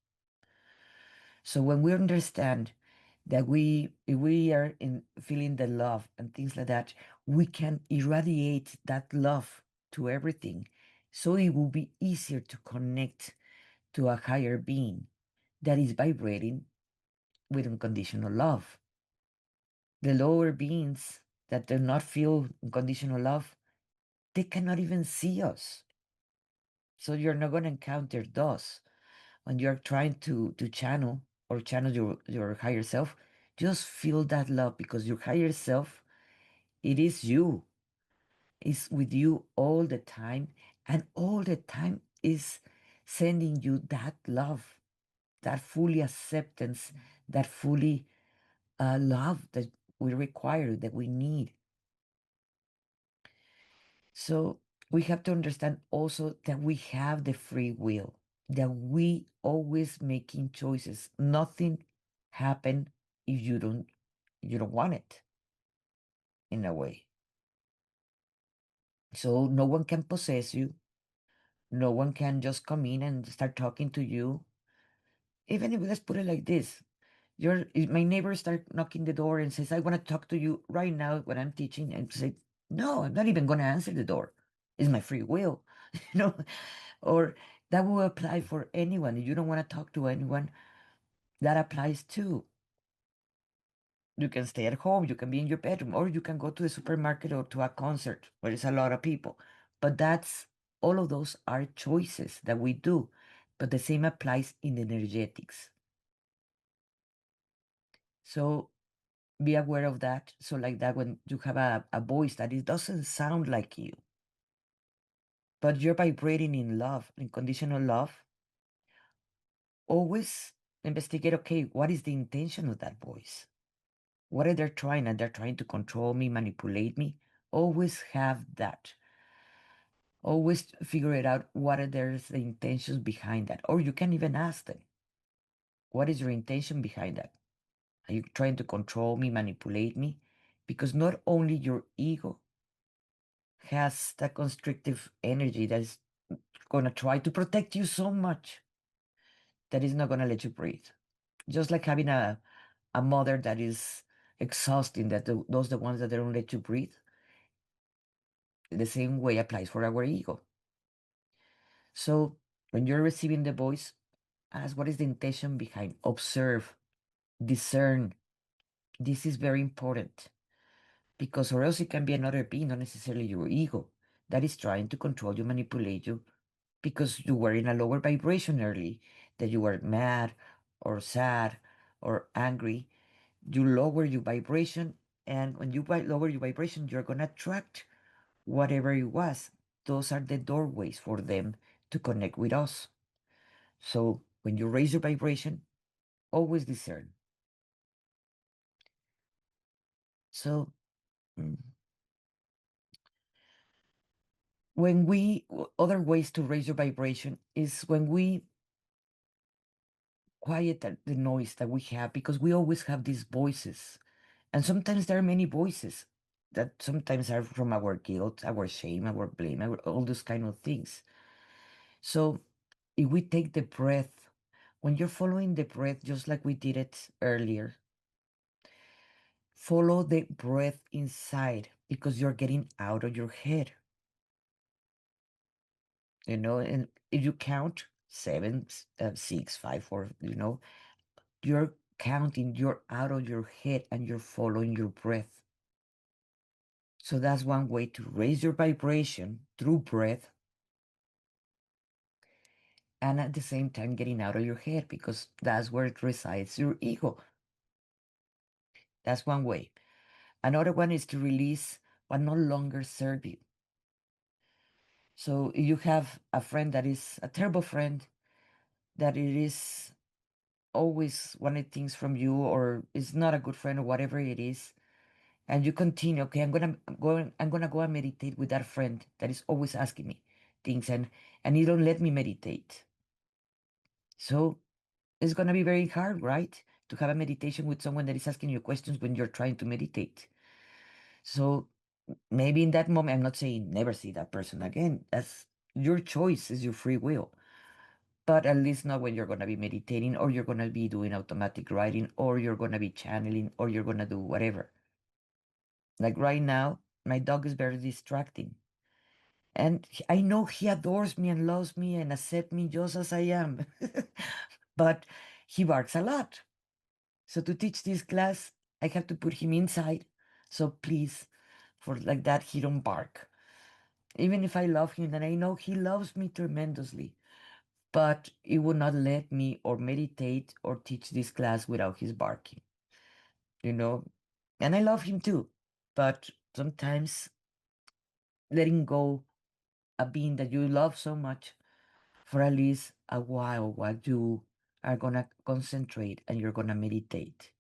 So when we understand that if we are in feeling the love and things like that, we can irradiate that love to everything. So it will be easier to connect to a higher being that is vibrating with unconditional love. The lower beings that do not feel unconditional love, they cannot even see us. So you're not going to encounter those when you're trying to channel or channel your higher self. Just feel that love because your higher self, it is you. It's with you all the time, and all the time is sending you that love, that fully acceptance, that fully love that we require, that we need. So we have to understand also that we have the free will, that we always making choices. Nothing happen if you don't want it in a way. So no one can possess you. No one can just come in and start talking to you. Even if let's put it like this. If my neighbor start knocking the door and says, I want to talk to you right now when I'm teaching, and say, no, I'm not even gonna answer the door. It's my free will. you know, or that will apply for anyone. If you don't want to talk to anyone, that applies too. You can stay at home, you can be in your bedroom, or you can go to the supermarket or to a concert where there's a lot of people. But that's all of those are choices that we do. But the same applies in energetics. So Be aware of that. So like that, when you have a voice that it doesn't sound like you, but you're vibrating in love, in conditional love, always investigate, okay, what is the intention of that voice? What are they trying? And they're trying to control me, manipulate me. Always have that. Always figure it out what are there's the intentions behind that. Or you can even ask them, what is your intention behind that? Are you trying to control me, manipulate me? Because not only your ego has that constrictive energy that is going to try to protect you so much that is not going to let you breathe. Just like having a mother that is exhausting, that those the ones that don't let you breathe. The same way applies for our ego. So when you're receiving the voice, ask what is the intention behind. Observe, discern. This is very important because, or else it can be another being, not necessarily your ego, that is trying to control you, manipulate you, because you were in a lower vibration early, that you were mad or sad or angry. You lower your vibration, and when you lower your vibration, you're going to attract whatever it was. Those are the doorways for them to connect with us. So when you raise your vibration, always discern. So mm, when other ways to raise your vibration is when we quiet the noise that we have, because we always have these voices. And sometimes there are many voices that sometimes are from our guilt, our shame, our blame, all those kind of things. So if we take the breath, when you're following the breath, just like we did it earlier, follow the breath inside because you're getting out of your head. And if you count seven, 6, 5, 4, you're counting, you're out of your head and you're following your breath. So that's one way to raise your vibration through breath and at the same time getting out of your head because that's where it resides, your ego. That's one way. Another one is to release what no longer serve you. So if you have a friend that is a terrible friend, that it is always wanted things from you or is not a good friend or whatever it is, and you continue, okay, I'm gonna go and meditate with that friend that is always asking me things and you don't let me meditate. So it's gonna be very hard, right? To have a meditation with someone that is asking you questions when you're trying to meditate. So maybe in that moment, I'm not saying never see that person again. That's your choice, is your free will. But at least not when you're going to be meditating or you're going to be doing automatic writing or you're going to be channeling or you're going to do whatever. Like right now, my dog is very distracting. And I know he adores me and loves me and accepts me just as I am. But he barks a lot. So to teach this class, I have to put him inside. So please, for like that, he don't bark. Even if I love him and I know he loves me tremendously, but he would not let me or meditate or teach this class without his barking, you know? And I love him too, but sometimes letting go a being that you love so much for at least a while you are gonna concentrate and you're gonna meditate.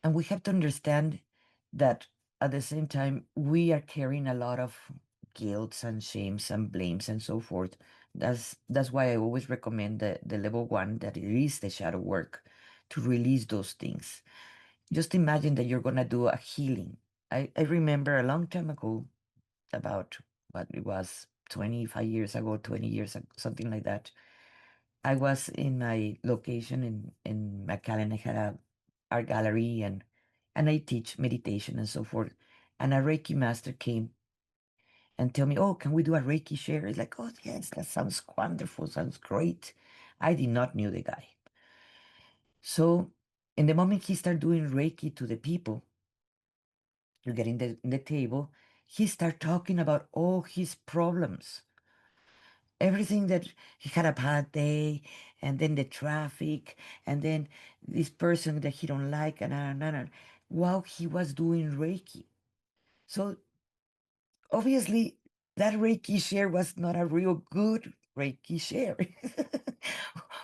And we have to understand that at the same time, we are carrying a lot of guilts and shames and blames and so forth. That's why I always recommend the level one, that it is the shadow work to release those things. Just imagine that you're gonna do a healing. I remember a long time ago, about what it was 25 years ago, 20 years ago, something like that. I was in my location in McAllen. I had a art gallery and I teach meditation and so forth. And a Reiki master came and tell me, "Oh, can we do a Reiki share?" It's like, "Oh yes, that sounds wonderful, sounds great." I did not knew the guy. So in the moment he started doing Reiki to the people, you get in the table, he started talking about all his problems. Everything that he had a bad day, and then the traffic, and then this person that he don't like, and while he was doing Reiki. So obviously that Reiki share was not a real good Reiki share.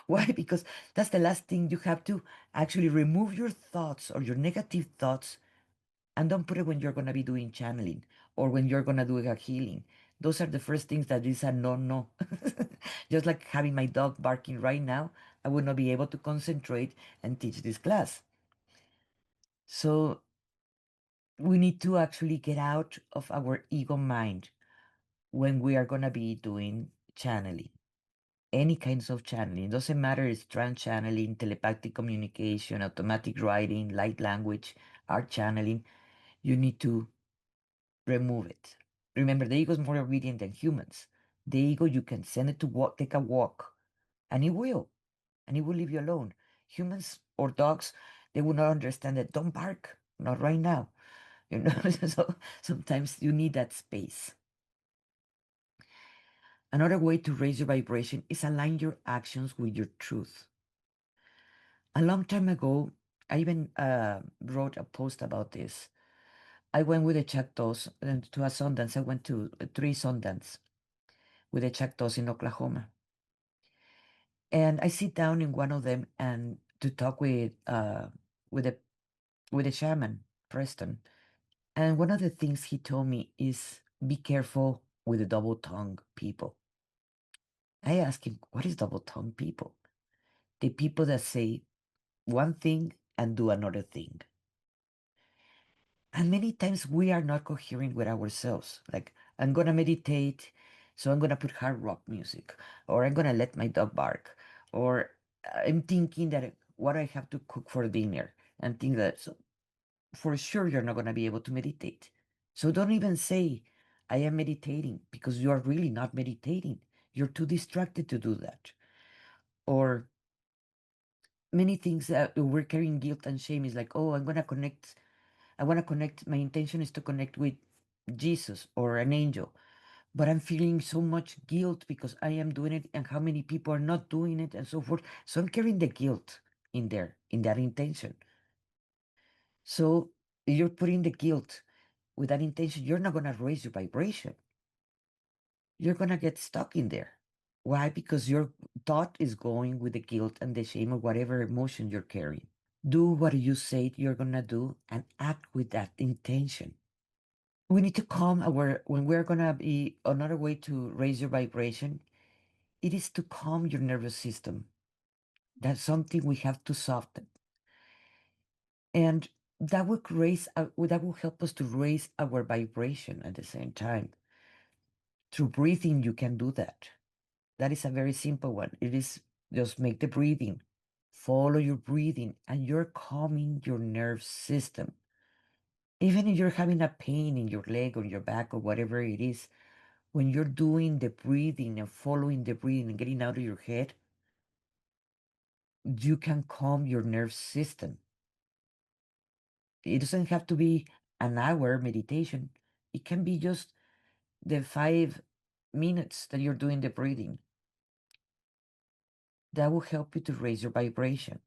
Why? Because that's the last thing you have to actually remove your thoughts or your negative thoughts, and don't put it when you're going to be doing channeling or when you're going to do a healing. Those are the first things that is a no no. Just like having my dog barking right now, I would not be able to concentrate and teach this class. So we need to actually get out of our ego mind when we are going to be doing channeling. Any kinds of channeling. Doesn't matter, it's trance channeling, telepathic communication, automatic writing, light language, art channeling. You need to remove it. Remember, the ego is more obedient than humans. The ego, you can send it to walk, take a walk, and and it will leave you alone. Humans or dogs, they will not understand that. Don't bark, not right now. You know, so sometimes you need that space. Another way to raise your vibration is align your actions with your truth. A long time ago, I even wrote a post about this. I went with the Chactaws to a Sundance. I went to three Sundance with the Chactaws in Oklahoma. And I sit down in one of them and to talk with the with the shaman, Preston. And one of the things he told me is be careful with the double tongue people. I asked him, what is double tongue people? The people that say one thing and do another thing. And many times we are not coherent with ourselves. Like, I'm going to meditate, so I'm going to put hard rock music, or I'm going to let my dog bark, or I'm thinking that what I have to cook for dinner, and think that so for sure you're not going to be able to meditate. So don't even say, I am meditating, because you are really not meditating. You're too distracted to do that. Or many things that we're carrying guilt and shame is like, oh, I want to connect. My intention is to connect with Jesus or an angel, but I'm feeling so much guilt because I am doing it and how many people are not doing it and so forth. So I'm carrying the guilt in there, in that intention. So you're putting the guilt with that intention, you're not going to raise your vibration. You're going to get stuck in there. Why? Because your thought is going with the guilt and the shame of whatever emotion you're carrying. Do what you say you're going to do and act with that intention. We need to calm our, when we're going to be, another way to raise your vibration, it is to calm your nervous system. That's something we have to soften. And that will that will help us to raise our vibration at the same time. Through breathing, you can do that. That is a very simple one. It is just make the breathing, follow your breathing, and you're calming your nerve system. Even if you're having a pain in your leg or your back or whatever it is, when you're doing the breathing and following the breathing and getting out of your head, you can calm your nerve system. It doesn't have to be an hour meditation. It can be just the 5 minutes that you're doing the breathing. That will help you to raise your vibration.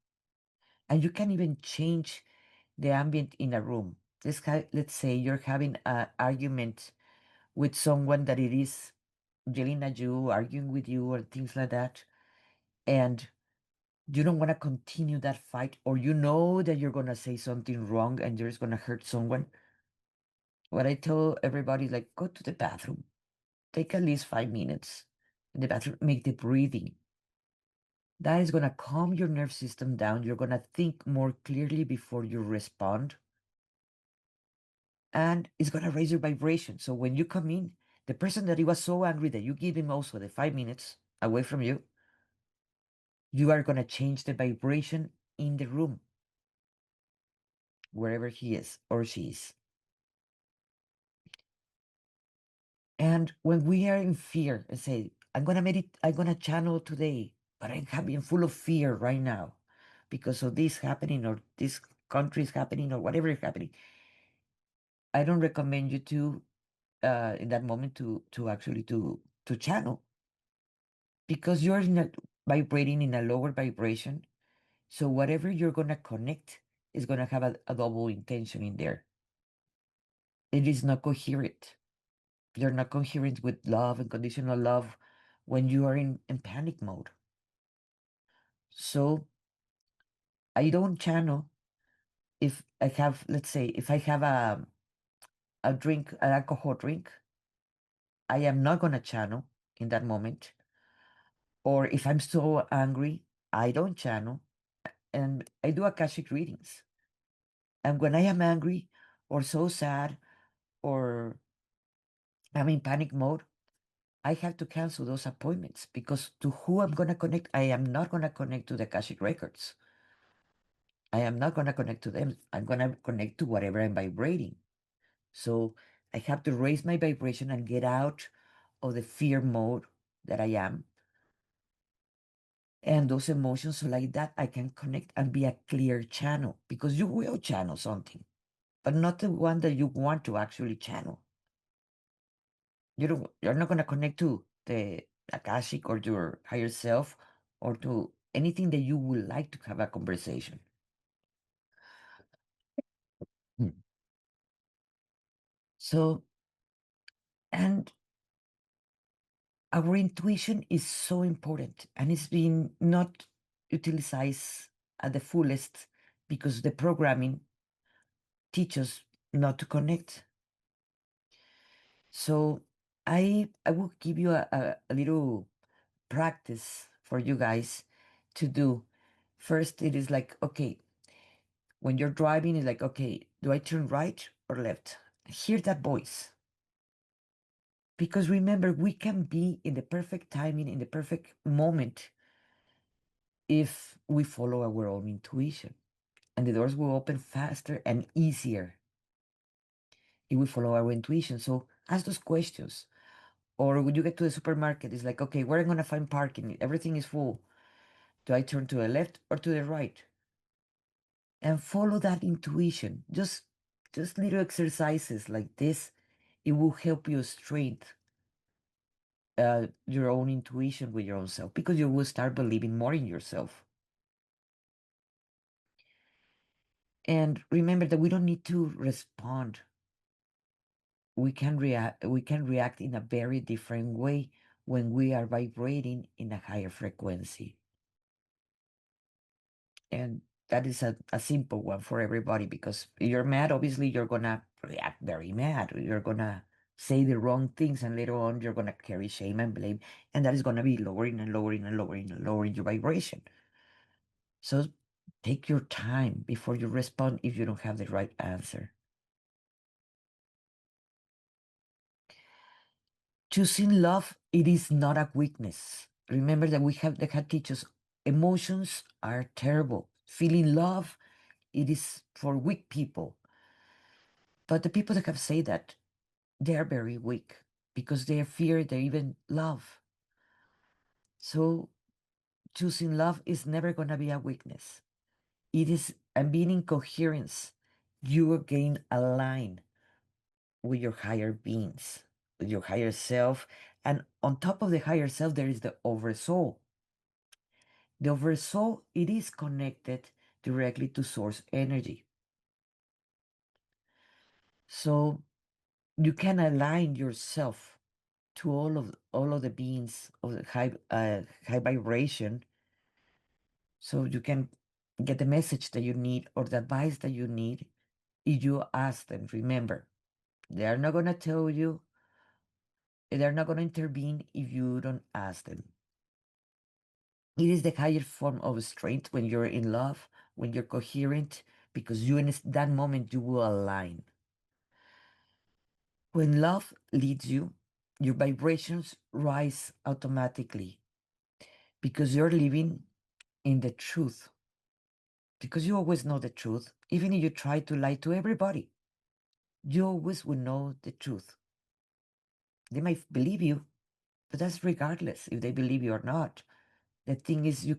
And you can even change the ambient in a room. Let's say you're having an argument with someone that it is yelling at you, arguing with you, or things like that. And you don't want to continue that fight, or you know that you're going to say something wrong and you're just going to hurt someone. What I tell everybody is like, go to the bathroom, take at least 5 minutes in the bathroom, make the breathing. That is going to calm your nerve system down. You're going to think more clearly before you respond. And it's going to raise your vibration. So when you come in, the person that he was so angry that you give him also the 5 minutes away from you, you are going to change the vibration in the room, wherever he is or she is. And when we are in fear and say, I'm going to meditate, I'm going to channel today, but I'm having full of fear right now because of this happening or this country is happening or whatever is happening. I don't recommend you to, in that moment to actually to channel. because you're vibrating in a lower vibration. So whatever you're going to connect is going to have a double intention in there. It is not coherent. You're not coherent with love and conditional love when you are in panic mode. So I don't channel if I have, let's say, if I have a drink, an alcohol drink, I am not going to channel in that moment. Or if I'm so angry, I don't channel and I do Akashic readings. And when I am angry or so sad or I'm in panic mode, I have to cancel those appointments because to who I'm going to connect, I am not going to connect to the Akashic records. I am not going to connect to them. I'm going to connect to whatever I'm vibrating. So I have to raise my vibration and get out of the fear mode that I am. And those emotions, so like that, I can connect and be a clear channel because you will channel something, but not the one that you want to actually channel. You're not going to connect to the Akashic or your higher self or to anything that you would like to have a conversation. Hmm. So, and our intuition is so important and it's been not utilized at the fullest because the programming teaches not to connect. So I will give you a little practice for you guys to do. First, it is like, okay, when you're driving, it's like, okay, do I turn right or left? Hear that voice. Because remember, we can be in the perfect timing, in the perfect moment, if we follow our own intuition. And the doors will open faster and easier if we follow our intuition. So ask those questions. Or when you get to the supermarket, it's like, okay, where am I going to find parking? Everything is full. Do I turn to the left or to the right? And follow that intuition. Just little exercises like this, it will help you strengthen your own intuition with your own self because you will start believing more in yourself. And remember that we don't need to respond. We can react in a very different way when we are vibrating in a higher frequency. And that is a simple one for everybody because you're mad, obviously you're gonna react very mad. You're gonna say the wrong things and later on you're gonna carry shame and blame, and that is gonna be lowering and lowering and lowering and lowering your vibration. So take your time before you respond if you don't have the right answer. Choosing love, it is not a weakness. Remember that they had teachers, emotions are terrible. Feeling love, it is for weak people. But the people that have said that, they are very weak because they fear they even love. So choosing love is never going to be a weakness. It is, and being in coherence, you again align with your higher beings, with your higher self. And on top of the higher self, there is the oversoul. The oversoul, it is connected directly to source energy. So you can align yourself to all of the beings of the high vibration, so you can get the message that you need or the advice that you need if you ask them. Remember, they are not going to tell you, they're not going to intervene if you don't ask them. It is the higher form of strength when you're in love, when you're coherent, because you in that moment you will align. When love leads you, your vibrations rise automatically because you're living in the truth. Because you always know the truth, even if you try to lie to everybody, you always will know the truth. They might believe you, but that's regardless if they believe you or not. The thing is, you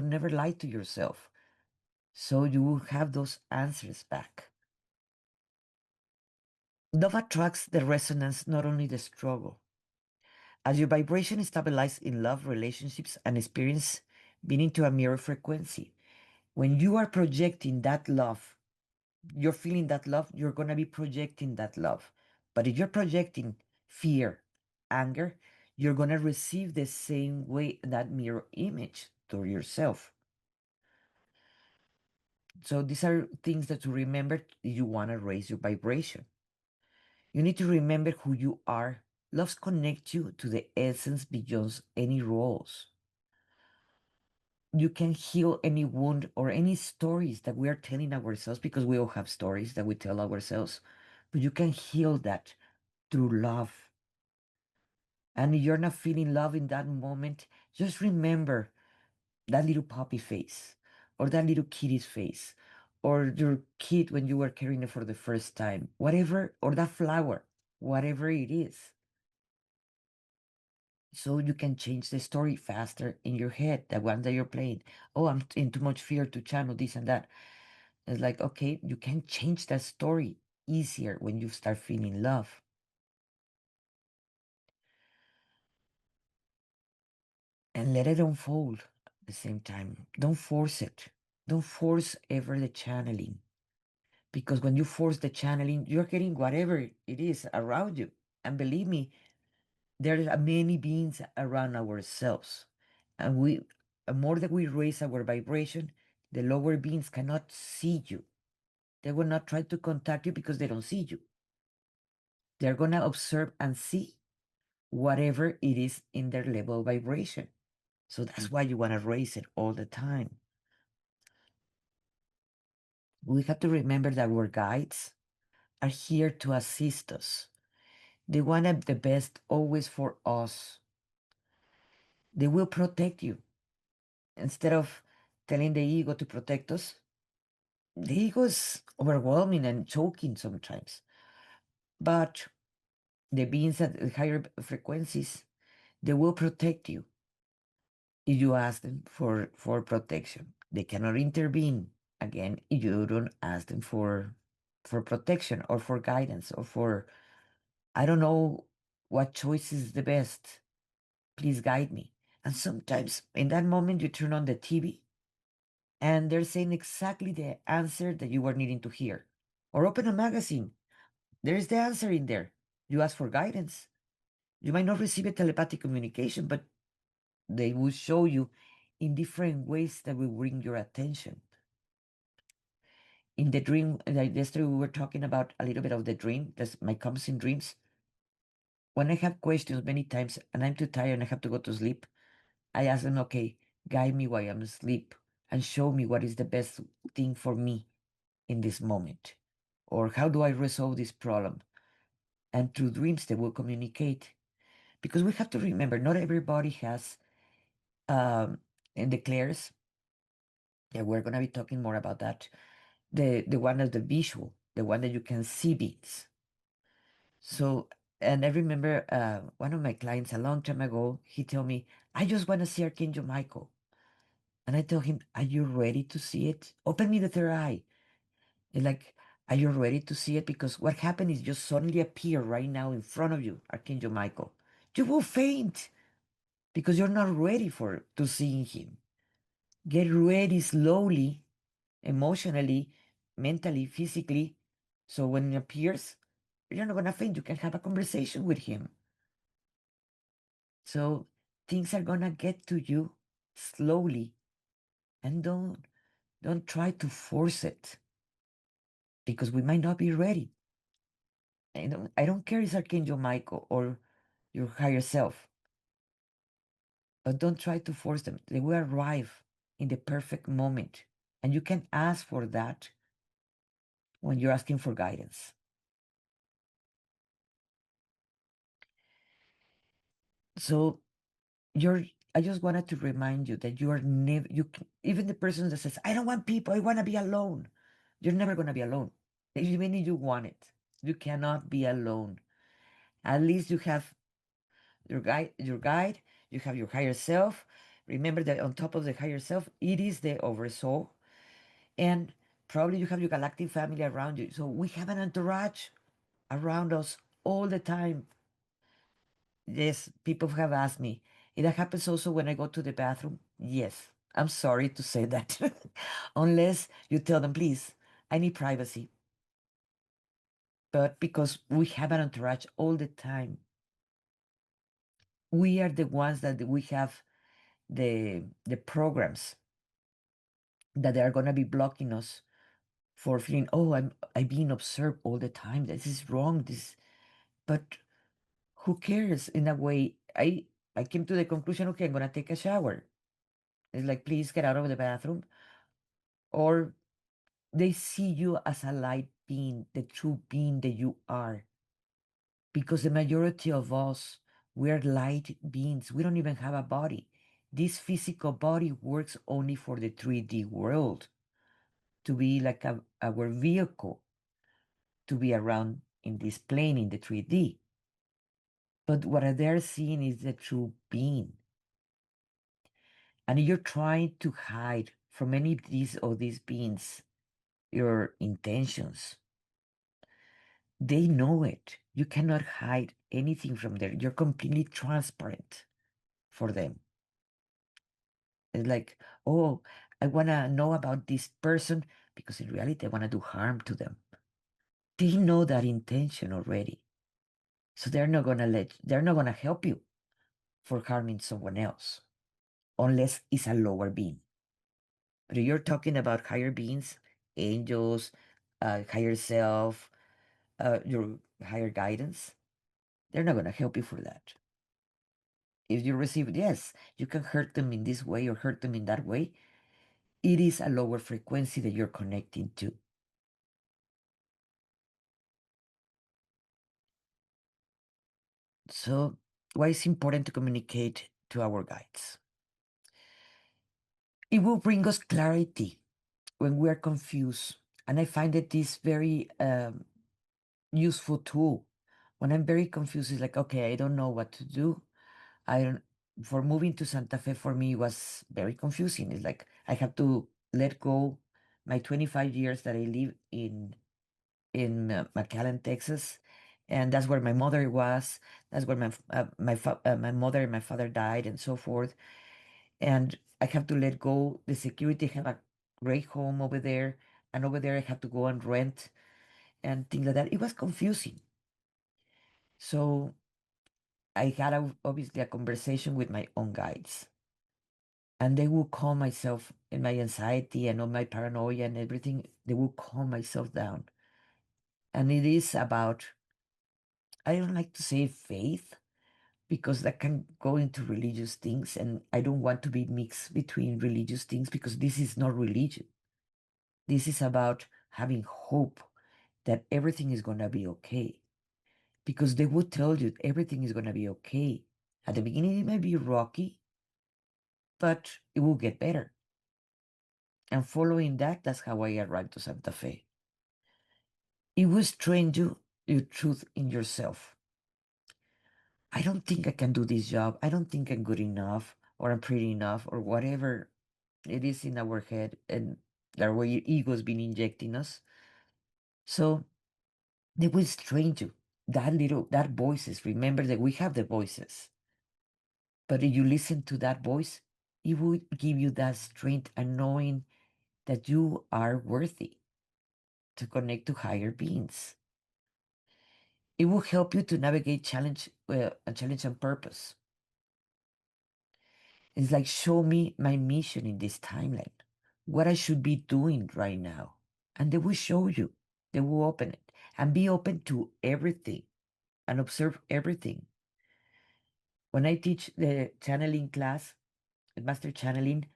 never lie to yourself. So you will have those answers back. Love attracts the resonance, not only the struggle. As your vibration stabilizes in love, relationships, and experience, being to a mirror frequency. When you are projecting that love, you're feeling that love, you're going to be projecting that love. But if you're projecting fear, anger, you're going to receive the same way that mirror image to yourself. So these are things that to remember if you want to raise your vibration. You need to remember who you are. Love connects you to the essence beyond any roles. You can heal any wound or any stories that we are telling ourselves, because we all have stories that we tell ourselves, but you can heal that through love. And if you're not feeling love in that moment, just remember that little puppy face, or that little kitty's face, or your kid when you were carrying it for the first time, whatever, or that flower, whatever it is. So you can change the story faster in your head, the one that you're playing. Oh, I'm in too much fear to channel this and that. It's like, okay, you can change that story easier when you start feeling love. And let it unfold at the same time. Don't force it. Don't force ever the channeling. Because when you force the channeling, you're getting whatever it is around you. And believe me, there are many beings around ourselves. And the more that we raise our vibration, the lower beings cannot see you. They will not try to contact you because they don't see you. They're going to observe and see whatever it is in their level of vibration. So that's why you want to raise it all the time. We have to remember that our guides are here to assist us. They want the best always for us. They will protect you. Instead of telling the ego to protect us, the ego is overwhelming and choking sometimes. But the beings at the higher frequencies, they will protect you if you ask them for protection. They cannot intervene again if you don't ask them for protection or for guidance or for, I don't know what choice is the best. Please guide me. And sometimes in that moment, you turn on the TV and they're saying exactly the answer that you were needing to hear. Or open a magazine. There's the answer in there. You ask for guidance. You might not receive a telepathic communication, but they will show you in different ways that will bring your attention. In the dream, like yesterday we were talking about a little bit of the dream, that's my comes in dreams. When I have questions many times and I'm too tired and I have to go to sleep, I ask them, okay, guide me while I'm asleep and show me what is the best thing for me in this moment. Or how do I resolve this problem? And through dreams, they will communicate. Because we have to remember, not everybody has, and declares, yeah, we're going to be talking more about that, the one of the visual, the one that you can see beats. So, and I remember one of my clients a long time ago, he told me, I just want to see Archangel Michael. And I told him, are you ready to see it? Open me the third eye. And like, are you ready to see it? Because what happened is just suddenly appear right now in front of you, Archangel Michael. You will faint because you're not ready for to seeing him. Get ready slowly, emotionally, mentally, physically. So when he appears, you're not gonna faint. You can have a conversation with him. So things are gonna get to you slowly, and don't try to force it because we might not be ready. I don't care if it's Archangel Michael or your higher self, but don't try to force them. They will arrive in the perfect moment. And you can ask for that when you're asking for guidance. So you're I just wanted to remind you that you are never even the person that says, I don't want people, I want to be alone. You're never gonna be alone. Even if you want it. You cannot be alone. At least you have your guide, you have your higher self. Remember that on top of the higher self, it is the oversoul. And probably you have your galactic family around you. So we have an entourage around us all the time. Yes, people have asked me. It happens also when I go to the bathroom. Yes, I'm sorry to say that. Unless you tell them, please, I need privacy. But because we have an entourage all the time, we are the ones that we have the programs that they are gonna be blocking us for feeling, oh, I'm being observed all the time. This is wrong. This, but who cares? In a way, I came to the conclusion, okay, I'm gonna take a shower. It's like, please get out of the bathroom. Or they see you as a light being, the true being that you are. Because the majority of us, we're light beings. We don't even have a body. This physical body works only for the 3D world, to be like our vehicle, to be around in this plane in the 3D. But what they're seeing is the true being. And you're trying to hide from any of these beings your intentions. They know it. You cannot hide anything from them. You're completely transparent for them. It's like, oh, I want to know about this person because in reality, I want to do harm to them. They know that intention already. So they're not going to help you for harming someone else unless it's a lower being. But if you're talking about higher beings, angels, higher self, your higher guidance, they're not going to help you for that. If you receive, yes, you can hurt them in this way or hurt them in that way. It is a lower frequency that you're connecting to. So, why is important to communicate to our guides? It will bring us clarity when we are confused. And I find that this very useful tool. When I'm very confused, it's like, okay, I don't know what to do. I don't, for moving to Santa Fe for me was very confusing. It's like I have to let go my 25 years that I live in McAllen, Texas, and that's where my mother was. That's where my mother and my father died, and so forth. And I have to let go. The security have a great home over there, and over there I have to go and rent and things like that. It was confusing. So I had obviously a conversation with my own guides, and they will calm myself in my anxiety and all my paranoia and everything. They will calm myself down. And it is about, I don't like to say faith because that can go into religious things. And I don't want to be mixed between religious things because this is not religion. This is about having hope that everything is going to be okay. Because they would tell you everything is going to be okay. At the beginning, it may be rocky, but it will get better. And following that, that's how I arrived to Santa Fe. It will train you your truth in yourself. I don't think I can do this job. I don't think I'm good enough or I'm pretty enough or whatever it is in our head and that way your ego's been injecting us. So they will train you. That voices, remember that we have the voices. But if you listen to that voice, it will give you that strength and knowing that you are worthy to connect to higher beings. It will help you to navigate challenge and purpose. It's like, show me my mission in this timeline, what I should be doing right now. And they will show you, they will open it and be open to everything and observe everything. When I teach the channeling class, the master channeling,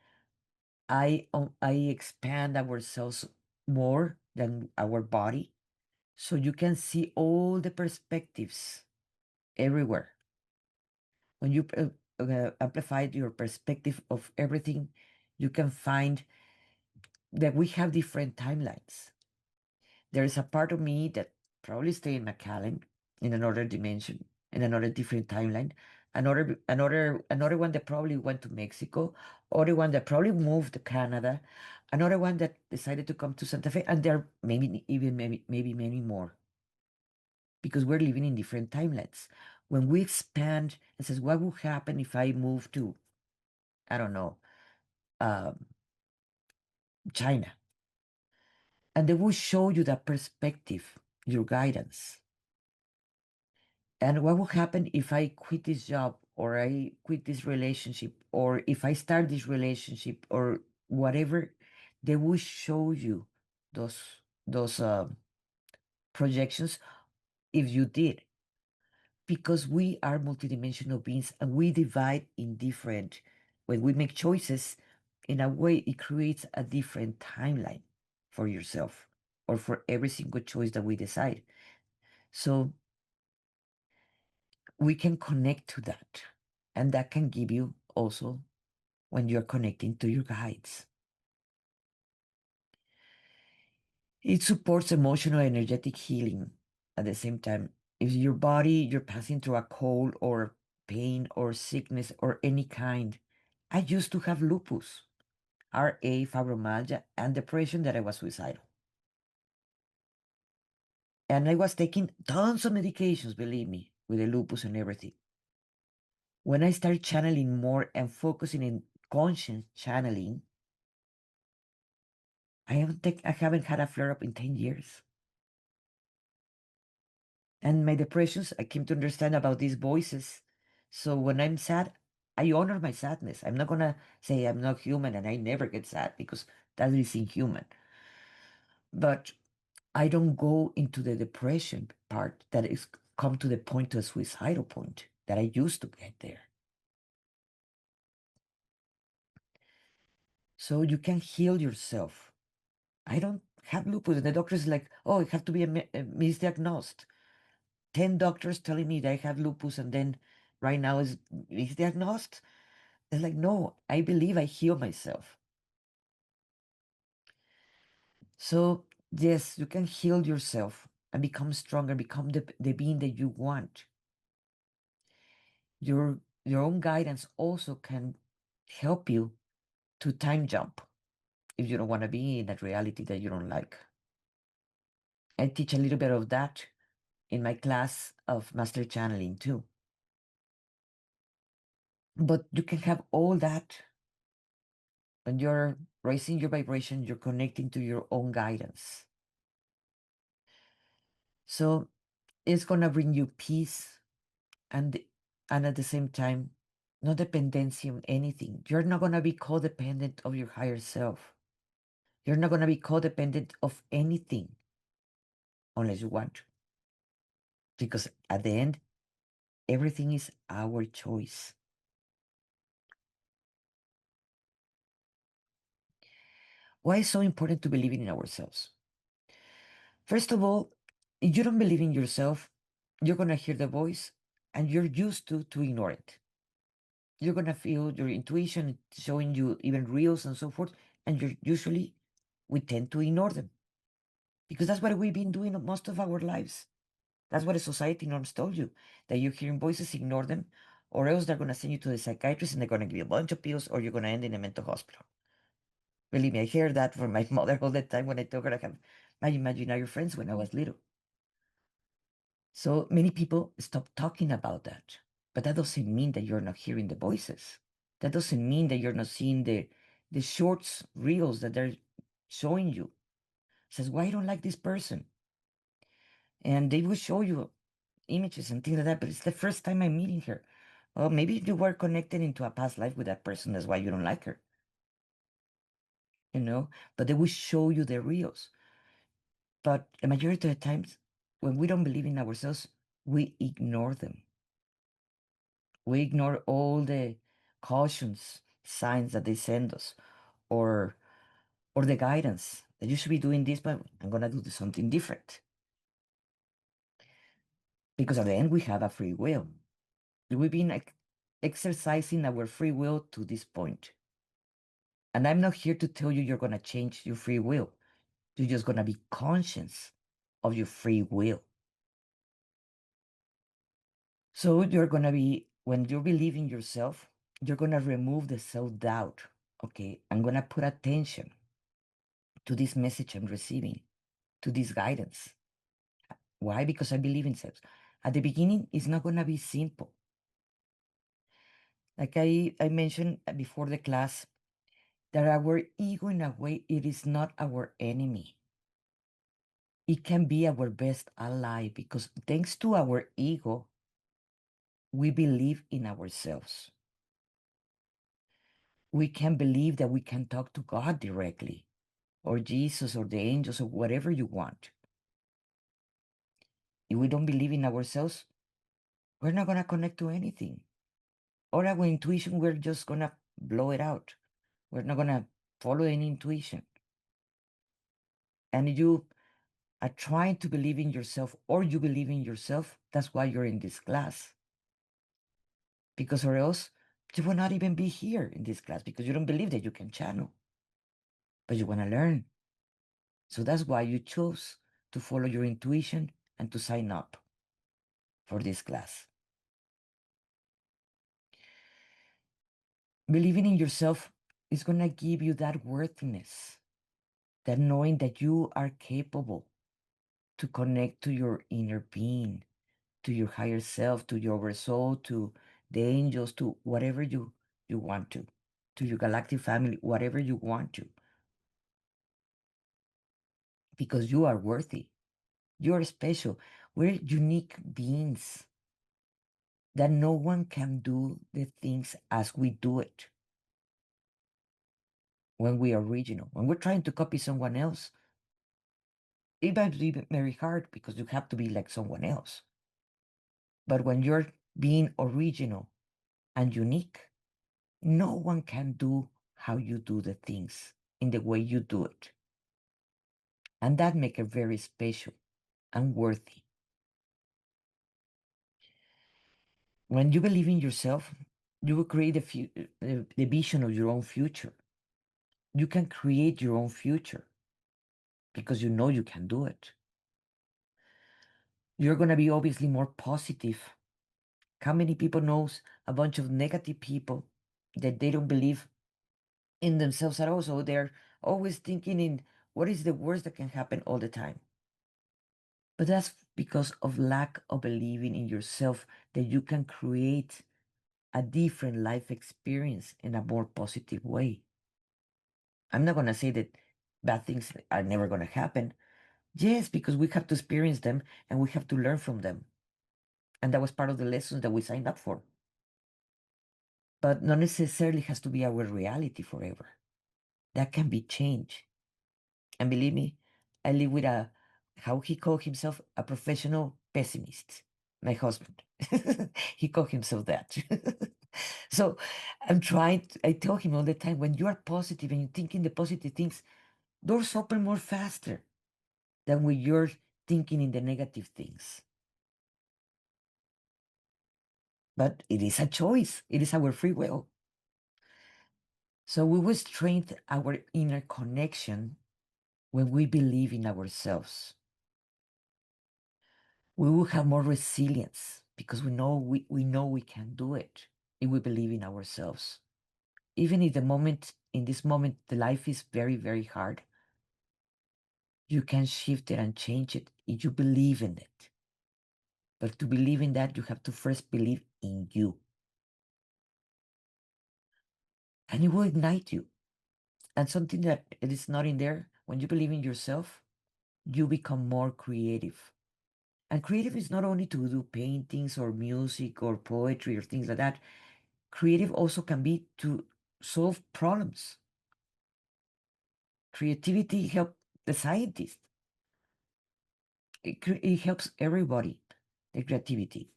I expand ourselves more than our body. So you can see all the perspectives everywhere. When you amplify your perspective of everything, you can find that we have different timelines. There is a part of me that probably stay in McAllen in another dimension, in another different timeline. Another one that probably went to Mexico, other one that probably moved to Canada, another one that decided to come to Santa Fe, and there are maybe even maybe many more because we're living in different timelines. when we expand and says, what will happen if I move to, I don't know, um, China? And they will show you that perspective, your guidance. And what will happen if I quit this job or I quit this relationship or if I start this relationship or whatever? They will show you those projections if you did, because we are multidimensional beings and we divide in different. When we make choices, in a way, it creates a different timeline for yourself or for every single choice that we decide. So we can connect to that. And that can give you also when you're connecting to your guides. It supports emotional, energetic healing at the same time. If your body, you're passing through a cold or pain or sickness or any kind. I used to have lupus, RA, fibromyalgia, and depression that I was suicidal. And I was taking tons of medications, believe me, with the lupus and everything. When I started channeling more and focusing in conscious channeling, I haven't had a flare up in 10 years. And my depressions, I came to understand about these voices. So when I'm sad, I honor my sadness. I'm not gonna say I'm not human and I never get sad, because that is inhuman. But I don't go into the depression part that is come to the point, to a suicidal point that I used to get there. So you can heal yourself. I don't have lupus. And the doctor is like, oh, it have to be a misdiagnosed. 10 doctors telling me that I have lupus, and then right now is misdiagnosed. It's like, no, I believe I heal myself. So yes, you can heal yourself and become stronger, become the being that you want. Your own guidance also can help you to time jump if you don't want to be in that reality that you don't like. I teach a little bit of that in my class of master channeling too. But you can have all that when you're raising your vibration, you're connecting to your own guidance. So it's gonna bring you peace, and and at the same time, no dependency on anything. You're not gonna be codependent of your higher self. You're not gonna be codependent of anything unless you want to. Because at the end, everything is our choice. Why is it so important to believe in ourselves? First of all, if you don't believe in yourself, you're gonna hear the voice and you're used to ignore it. You're gonna feel your intuition showing you even reels and so forth, and you're usually, we tend to ignore them because that's what we've been doing most of our lives. That's what the society norms told you, that you're hearing voices, ignore them, or else they're gonna send you to the psychiatrist and they're gonna give you a bunch of pills, or you're gonna end in a mental hospital. Believe me, I hear that from my mother all the time when I told her I have my imaginary friends when I was little. So many people stop talking about that. But that doesn't mean that you're not hearing the voices. That doesn't mean that you're not seeing the shorts, reels that they're showing you. Says, why I don't like this person? And they will show you images and things like that, but it's the first time I'm meeting her. Well, maybe you were connected into a past life with that person. That's why you don't like her. You know, but they will show you the reels. But the majority of the times, when we don't believe in ourselves, we ignore them. We ignore all the cautions, signs that they send us, or the guidance that you should be doing this, but I'm gonna do something different. Because at the end, we have a free will. We've been exercising our free will to this point. And I'm not here to tell you you're gonna change your free will. You're just gonna be conscious of your free will. So you're gonna be, when you believe in yourself, you're gonna remove the self-doubt. Okay, I'm gonna put attention to this message I'm receiving, to this guidance. Why? Because I believe in self. At the beginning, it's not going to be simple. Like I mentioned before the class, that our ego, in a way, it is not our enemy. It can be our best ally because thanks to our ego, we believe in ourselves. We can believe that we can talk to God directly, or Jesus, or the angels, or whatever you want. If we don't believe in ourselves, we're not going to connect to anything. Or our intuition, we're just going to blow it out. We're not going to follow any intuition. And you are trying to believe in yourself, or you believe in yourself, that's why you're in this class. Because or else you will not even be here in this class because you don't believe that you can channel. But you want to learn. So that's why you chose to follow your intuition and to sign up for this class. Believing in yourself is going to give you that worthiness, that knowing that you are capable to connect to your inner being, to your higher self, to your soul, to the angels, to whatever you want to your galactic family, whatever you want to, because you are worthy. You're special. We're unique beings that no one can do the things as we do it when we are original. When we're trying to copy someone else, it might be very hard because you have to be like someone else. But when you're being original and unique, no one can do how you do the things in the way you do it. And that makes it very special and worthy. When you believe in yourself, you will create the vision of your own future. You can create your own future because you know you can do it. You're going to be obviously more positive. How many people knows a bunch of negative people that they don't believe in themselves at all? So they're always thinking in what is the worst that can happen all the time. But that's because of lack of believing in yourself that you can create a different life experience in a more positive way. I'm not going to say that bad things are never going to happen. Yes, because we have to experience them and we have to learn from them. And that was part of the lessons that we signed up for. But not necessarily has to be our reality forever. That can be changed. And believe me, I live with how he called himself, a professional pessimist. My husband. He called himself that. So I tell him all the time, when you are positive and you think in the positive things, doors open more faster than when you're thinking in the negative things. But it is a choice. It is our free will. So we will strengthen our inner connection when we believe in ourselves. We will have more resilience because we know we can do it if we believe in ourselves. Even if in this moment, the life is very, very hard, you can shift it and change it if you believe in it. But to believe in that, you have to first believe in you. And it will ignite you. And something that it is not in there, when you believe in yourself, you become more creative. And creative is not only to do paintings or music or poetry or things like that. Creative also can be to solve problems. Creativity helps the scientists. It helps everybody, the creativity.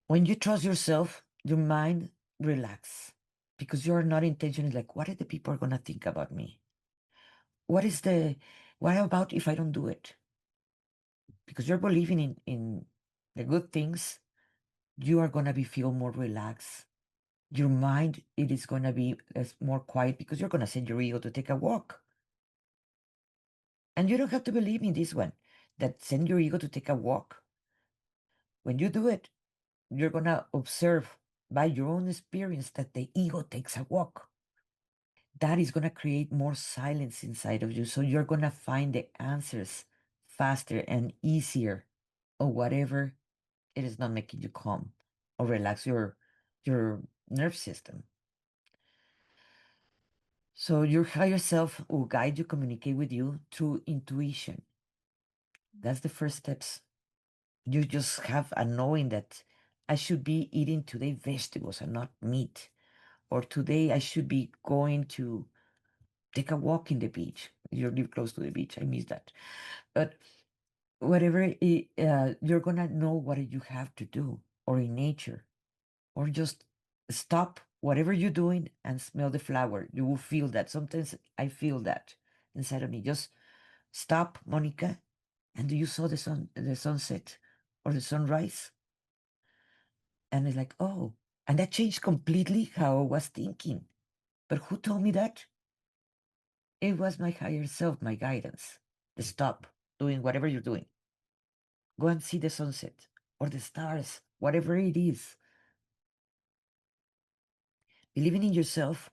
When you trust yourself, your mind relax because you're not intentionally like, what are the people are going to think about me? What about if I don't do it? Because you're believing in the good things, you are going to be feel more relaxed. Your mind, it is going to be more quiet because you're going to send your ego to take a walk. And you don't have to believe in this one, that send your ego to take a walk. When you do it, you're going to observe by your own experience that the ego takes a walk. That is going to create more silence inside of you. So you're going to find the answers faster and easier, or whatever it is not making you calm or relax your nerve system. So your higher self will guide you, communicate with you through intuition. That's the first steps. You just have a knowing that I should be eating today vegetables and not meat. Or today I should be going to take a walk in the beach. You live close to the beach. I miss that. But whatever, you're gonna know what you have to do, or in nature, or just stop whatever you're doing and smell the flower. You will feel that. Sometimes I feel that inside of me. Just stop, Monica, and do you saw the sunset or the sunrise? And it's like, oh, and that changed completely how I was thinking. But who told me that? It was my higher self, my guidance. The stop doing whatever you're doing. Go and see the sunset or the stars, whatever it is. Believing in yourself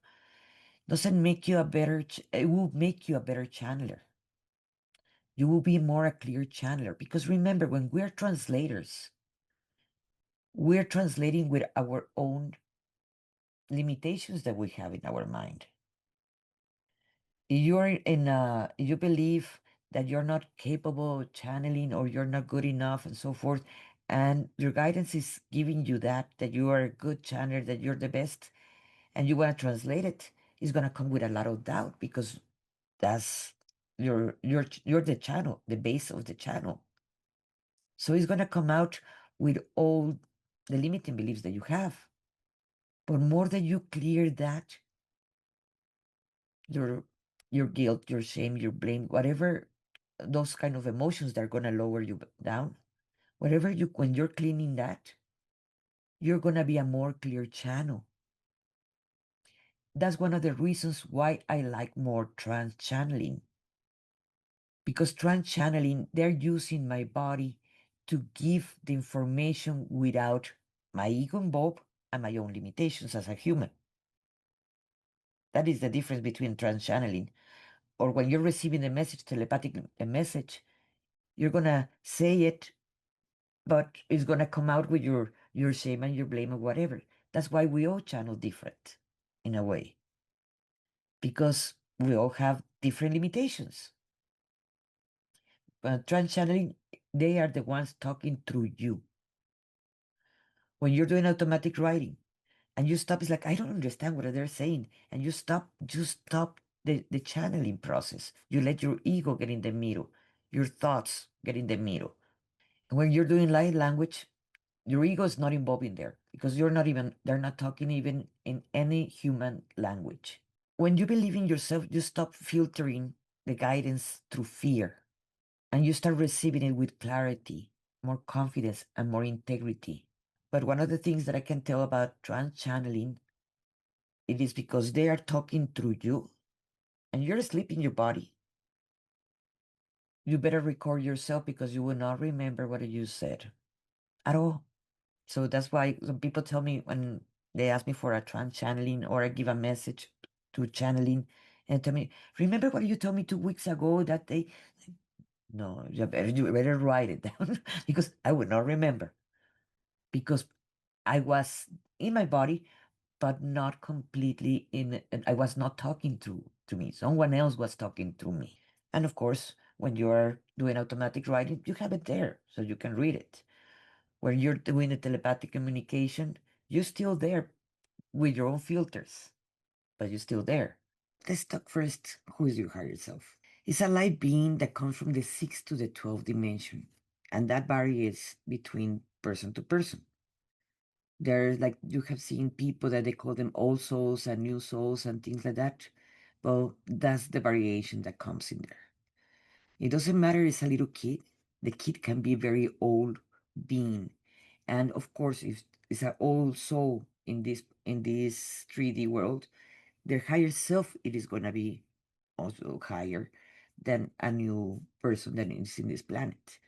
doesn't make you a better, it will make you a better channeler. You will be more a clear channeler, because remember, when we're translators, we're translating with our own limitations that we have in our mind. You're you believe that you're not capable of channeling, or you're not good enough, and so forth, and your guidance is giving you that you are a good channeler, that you're the best, and you want to translate it, it's going to come with a lot of doubt, because that's you're the channel, the base of the channel. So it's going to come out with all the limiting beliefs that you have. But more that you clear that, your your guilt, your shame, your blame, whatever, those kind of emotions that are going to lower you down, whatever you, when you're cleaning that, you're going to be a more clear channel. That's one of the reasons why I like more trans channeling, because trans channeling, they're using my body to give the information without my ego involved and my own limitations as a human. That is the difference between trans channeling. Or when you're receiving a message, telepathic a message, you're gonna say it, but it's gonna come out with your shame and your blame or whatever. That's why we all channel different in a way, because we all have different limitations. Trans channeling, they are the ones talking through you. When you're doing automatic writing and you stop, it's like, I don't understand what they're saying. And you stop the channeling process. You let your ego get in the middle, your thoughts get in the middle. And when you're doing light language, your ego is not involved in there, because they're not talking even in any human language. When you believe in yourself, you stop filtering the guidance through fear, and you start receiving it with clarity, more confidence, and more integrity. But one of the things that I can tell about trans channeling, it is because they are talking through you and you're asleep in your body. You better record yourself, because you will not remember what you said at all. So that's why some people tell me, when they ask me for a trans channeling, or I give a message to channeling, and tell me, remember what you told me 2 weeks ago that day? No, you better write it down because I would not remember, because I was in my body, but not completely in. I was not talking to me. Someone else was talking to me. And of course, when you are doing automatic writing, you have it there so you can read it. When you're doing a telepathic communication, you're still there with your own filters, but you're still there. Let's talk first. Who is your higher self? It's a light being that comes from the 6th to the 12th dimension, and that varies between person to person. There's, like, you have seen people that they call them old souls and new souls and things like that. Well, that's the variation that comes in there. It doesn't matter, it's a little kid. The kid can be a very old being. And of course, if it's an old soul in this 3D world, their higher self, it is gonna be also higher than a new person that is in this planet.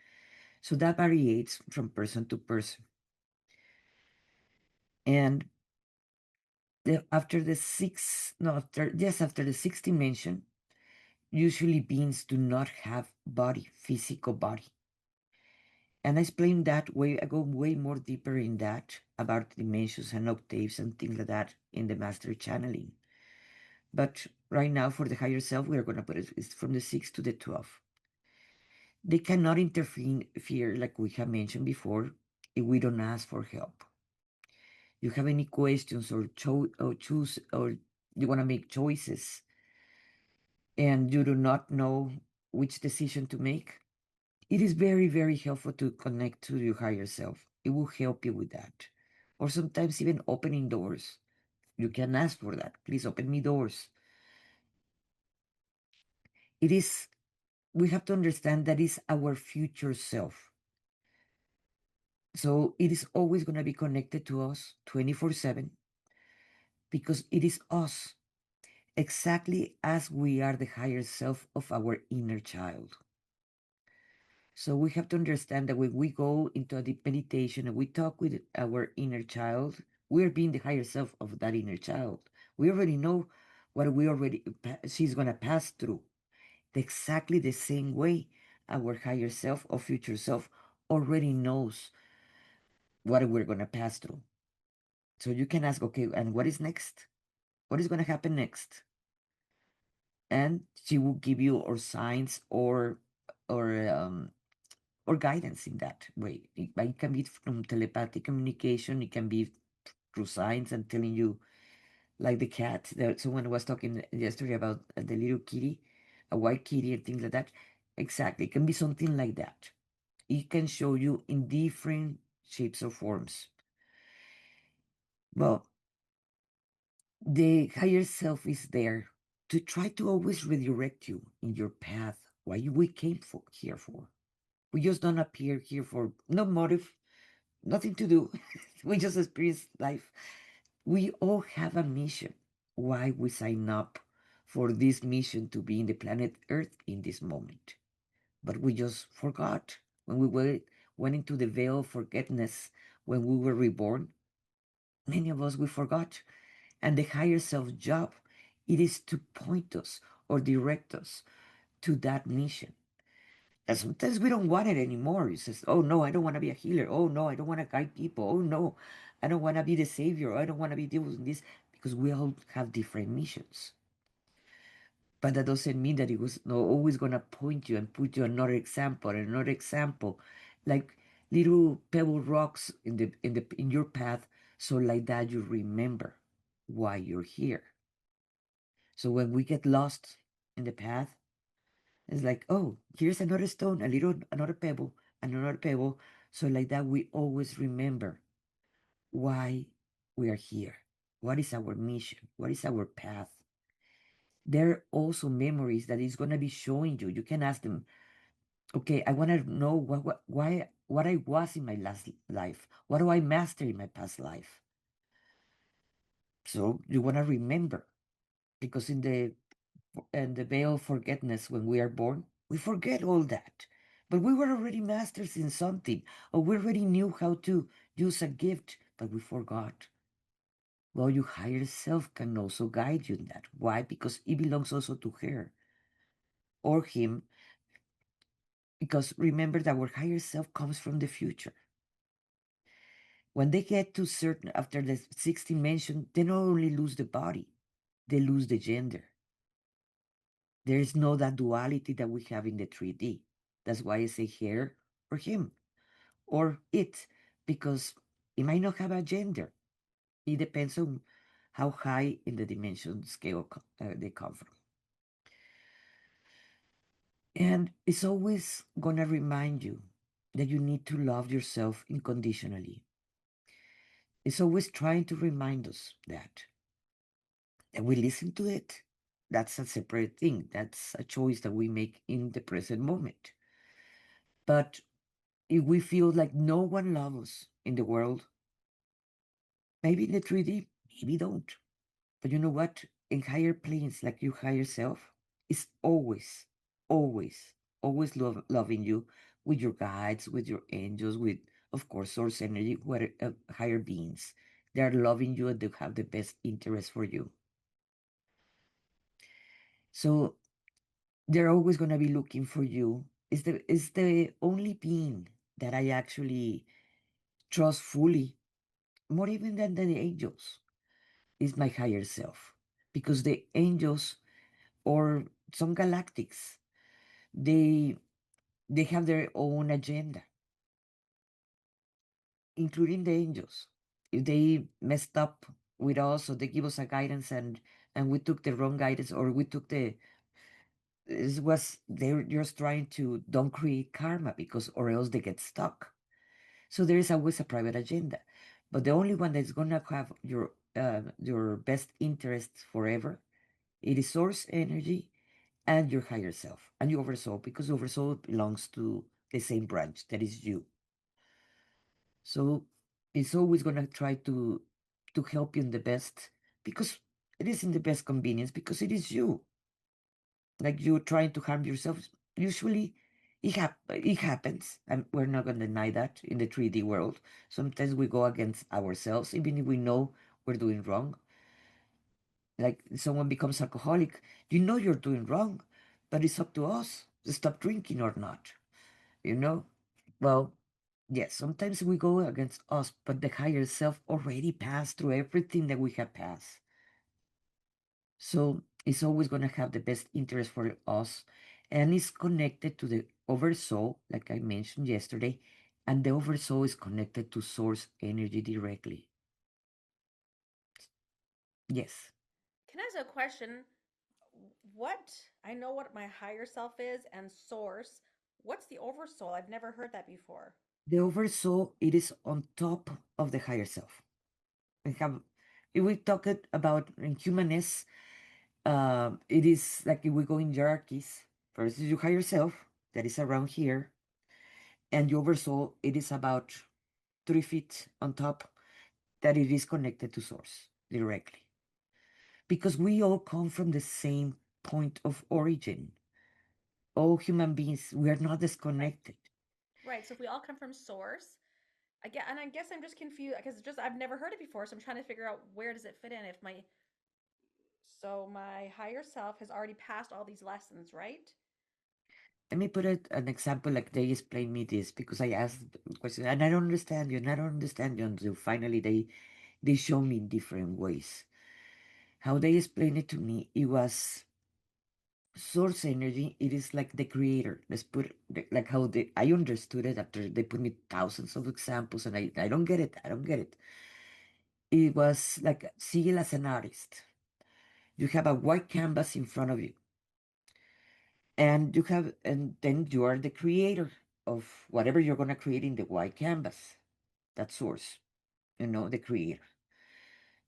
So that varies from person to person. And after the sixth, no, after, yes, after the sixth dimension, usually beings do not have body, physical body. And I explained that way, I go way more deeper in that about dimensions and octaves and things like that in the master channeling. But right now, for the higher self, we are going to put it it's from the 6 to the 12. They cannot interfere, like we have mentioned before, if we don't ask for help. You have any questions or choose or you want to make choices and you do not know which decision to make, it is very, very helpful to connect to your higher self. It will help you with that. Or sometimes even opening doors. You can ask for that. Please open me doors. It is, we have to understand that is our future self. So it is always going to be connected to us 24/7 because it is us, exactly as we are the higher self of our inner child. So we have to understand that when we go into a deep meditation and we talk with our inner child, we're being the higher self of that inner child. We already know what she's going to pass through. Exactly the same way our higher self or future self already knows what we're going to pass through. So you can ask, okay, and what is next? What is going to happen next? And she will give you or signs or or guidance in that way. It can be from telepathic communication. It can be through signs and telling you, like the cat. Someone was talking yesterday about the little kitty, a white kitty, and things like that. Exactly, it can be something like that. It can show you in different shapes or forms. Well, the higher self is there to try to always redirect you in your path. Why we came here for? We just don't appear here for no motive, nothing to do. We just experience life. We all have a mission. Why we sign up for this mission to be in the planet Earth in this moment. But we just forgot when went into the veil of forgetfulness when we were reborn. Many of us we forgot. And the higher self job, it is to point us or direct us to that mission. And sometimes we don't want it anymore. It says, oh no, I don't want to be a healer. Oh no, I don't want to guide people. Oh no, I don't want to be the savior. I don't want to be doing this because we all have different missions. But that doesn't mean that it was not always gonna point you and put you another example, like little pebble rocks in your path, so like that you remember why you're here. So when we get lost in the path, it's like, oh, here's another stone, another pebble, and another pebble. So like that, we always remember why we are here. What is our mission? What is our path? There are also memories that is gonna be showing you. You can ask them, okay, I want to know what I was in my last life. What do I master in my past life? So you want to remember because in the veil of forgetfulness when we are born, we forget all that. But we were already masters in something, or we already knew how to use a gift, but we forgot. Well, your higher self can also guide you in that. Why? Because it belongs also to her or him. Because remember that our higher self comes from the future. When they get to certain, after the sixth dimension, they not only lose the body, they lose the gender. There is no that duality that we have in the 3D. That's why I say her or him or it, because it might not have a gender. It depends on how high in the dimension scale they come from. And it's always going to remind you that you need to love yourself unconditionally. It's always trying to remind us that. And we listen to it. That's a separate thing. That's a choice that we make in the present moment. But if we feel like no one loves us in the world, maybe in the 3D, maybe don't. But you know what? In higher planes, like your higher self, is always, always, always loving you with your guides, with your angels, with, of course, source energy, higher beings. They are loving you and they have the best interest for you. So they're always going to be looking for you. Is the only being that I actually trust fully, more even than the angels, is my higher self. Because the angels or some galactics, they they have their own agenda, including the angels. If they messed up with us or they give us a guidance and we took the wrong guidance or we took the it was they're just trying to don't create karma because or else they get stuck. So there is always a private agenda. But the only one that's gonna have your best interests forever, it is source energy and your higher self and your oversoul, because oversoul belongs to the same branch that is you. So it's always gonna try to help you in the best because it is in the best convenience because it is you. Like you trying to harm yourself. Usually it happens, and we're not gonna deny that in the 3D world. Sometimes we go against ourselves, even if we know we're doing wrong. Like someone becomes alcoholic, you know you're doing wrong, but it's up to us to stop drinking or not, you know? Well, yes, sometimes we go against us, but the higher self already passed through everything that we have passed. So it's always going to have the best interest for us, and it's connected to the oversoul, like I mentioned yesterday, and the oversoul is connected to source energy directly. Yes. Can I ask a question? What I know what my higher self is and source. What's the oversoul? I've never heard that before. The oversoul, it is on top of the higher self. We have, if we talk about in humanness, it is like if we go in hierarchies. First is your higher self, that is around here, and the oversoul, it is about 3 feet on top, that it is connected to source directly. Because we all come from the same point of origin. All human beings, we are not Right. disconnected. Right. So if we all come from source, I guess I'm just confused because just I've never heard it before, so I'm trying to figure out where does it fit in. If my so my higher self has already passed all these lessons, right? Let me put an example like they explain me this because I asked the question and I don't understand you and I don't understand you until finally they show me in different ways. How they explained it to me, it was source energy, it is like the creator. Let's put like how I understood it after they put me thousands of examples and I don't get it. I don't get it. It was like see it as an artist. You have a white canvas in front of you, and and then you are the creator of whatever you're gonna create in the white canvas. That source, the creator.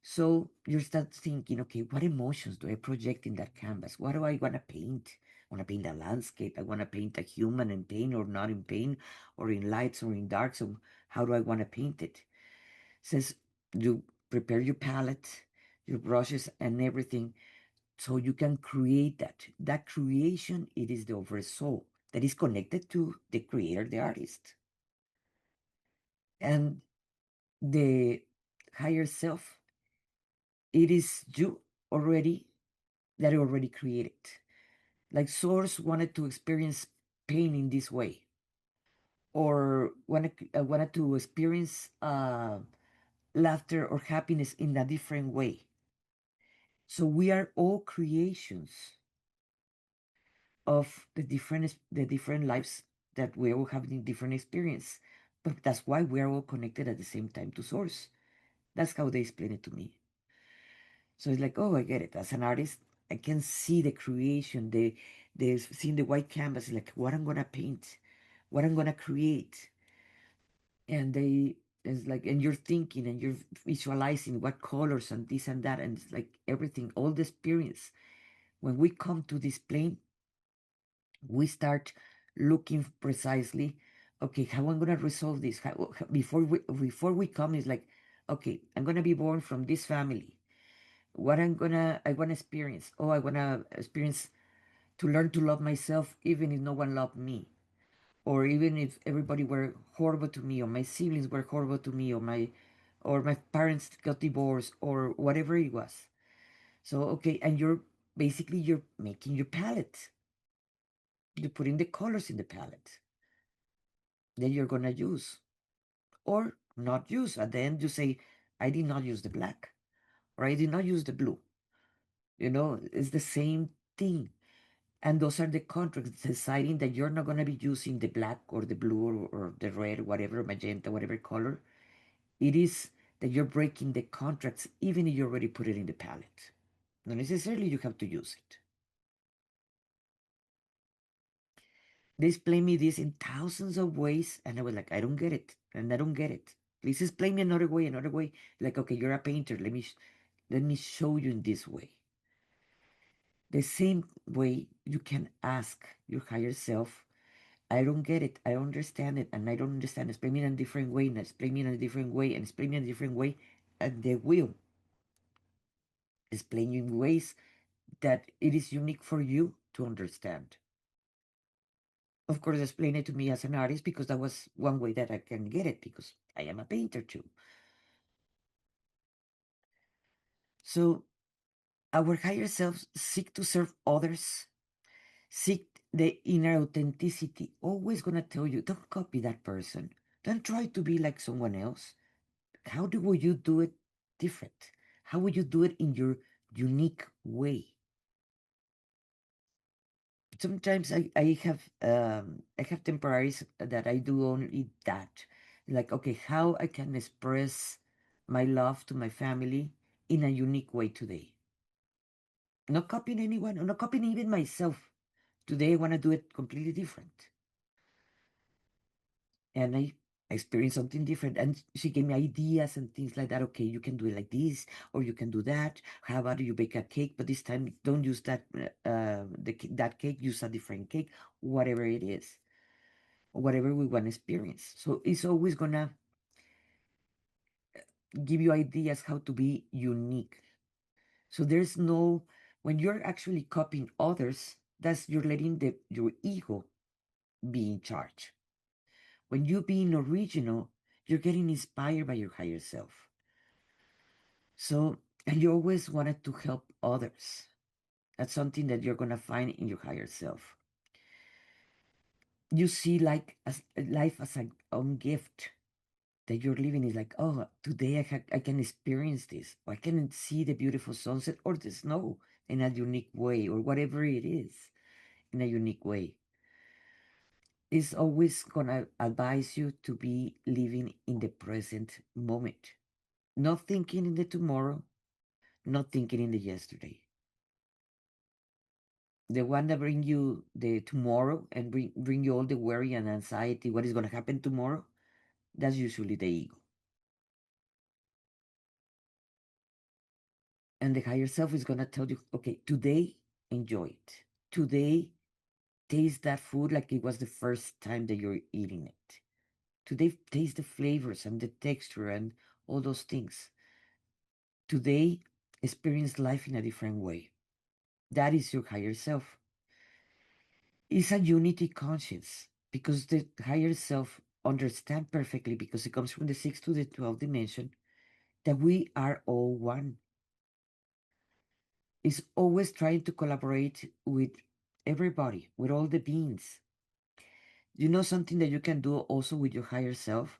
So you start thinking, okay, what emotions do I project in that canvas? What do I want to paint? I want to paint a landscape. I want to paint a human in pain or not in pain, or in lights or in dark. So how do I want to paint it? Says you prepare your palette, your brushes, and everything, so you can create that. That creation, it is the oversoul that is connected to the creator, the artist, and the higher self. It is you already that you already created. Like Source wanted to experience pain in this way, or wanted to experience laughter or happiness in a different way. So we are all creations of the different lives that we all have in different experience. But that's why we are all connected at the same time to Source. That's how they explain it to me. So it's like, oh, I get it. As an artist, I can see the creation, the seeing the white canvas, like what I'm gonna paint, what I'm gonna create. And they it's like and you're thinking and you're visualizing what colors and this and that, and it's like everything, all the experience. When we come to this plane, we start looking precisely, okay, how I'm gonna resolve this. Before we come is like, okay, I'm gonna be born from this family. What I wanna experience. Oh, I wanna experience to learn to love myself even if no one loved me. Or even if everybody were horrible to me, or my siblings were horrible to me, or my parents got divorced, or whatever it was. So okay, and you're making your palette. You put in the colors in the palette that you're gonna use or not use. At the end, you say, I did not use the black or I did not use the blue. It's the same thing. And those are the contracts deciding that you're not going to be using the black or the blue or the red, whatever, magenta, whatever color. It is that you're breaking the contracts even if you already put it in the palette. Not necessarily you have to use it. They explain me this in thousands of ways, and I was like, I don't get it, and I don't get it. Please explain me another way, another way. Like, okay, you're a painter. Let me show you in this way. The same way you can ask your higher self, I don't get it, I don't understand it, and I don't understand. Explain me in a different way, and explain me in a different way, and explain me in a different way, and they will explain you in ways that it is unique for you to understand. Of course, explain it to me as an artist because that was one way that I can get it because I am a painter too. So our higher selves seek to serve others, seek the inner authenticity. Always gonna tell you, don't copy that person. Don't try to be like someone else. How will you do it different? How will you do it in your unique way? Sometimes I have temporaries that I do only that. Like, okay, how I can express my love to my family in a unique way today. Not copying anyone, or not copying even myself. Today I want to do it completely different. And I experienced something different. And she gave me ideas and things like that. Okay, you can do it like this, or you can do that. How about you bake a cake, but this time don't use that cake, use a different cake, whatever it is, whatever we want to experience. So it's always gonna give you ideas how to be unique. So there's no when you're actually copying others, that's you're letting your ego be in charge. When you being original, you're getting inspired by your higher self. So, and you always wanted to help others. That's something that you're gonna find in your higher self. You see like as life as a own gift that you're living is like, oh, today I can experience this, or I can see the beautiful sunset or the snow in a unique way, or whatever it is in a unique way. It's always gonna advise you to be living in the present moment, not thinking in the tomorrow, not thinking in the yesterday. The one that bring you the tomorrow and bring you all the worry and anxiety, what is going to happen tomorrow, that's usually the ego. And the higher self is going to tell you, okay, today, enjoy it. Today, taste that food like it was the first time that you're eating it. Today, taste the flavors and the texture and all those things. Today, experience life in a different way. That is your higher self. It's a unity conscience because the higher self understand perfectly because it comes from the 6th to the 12th dimension that we are all one. It's always trying to collaborate with everybody, with all the beings. You know something that you can do also with your higher self?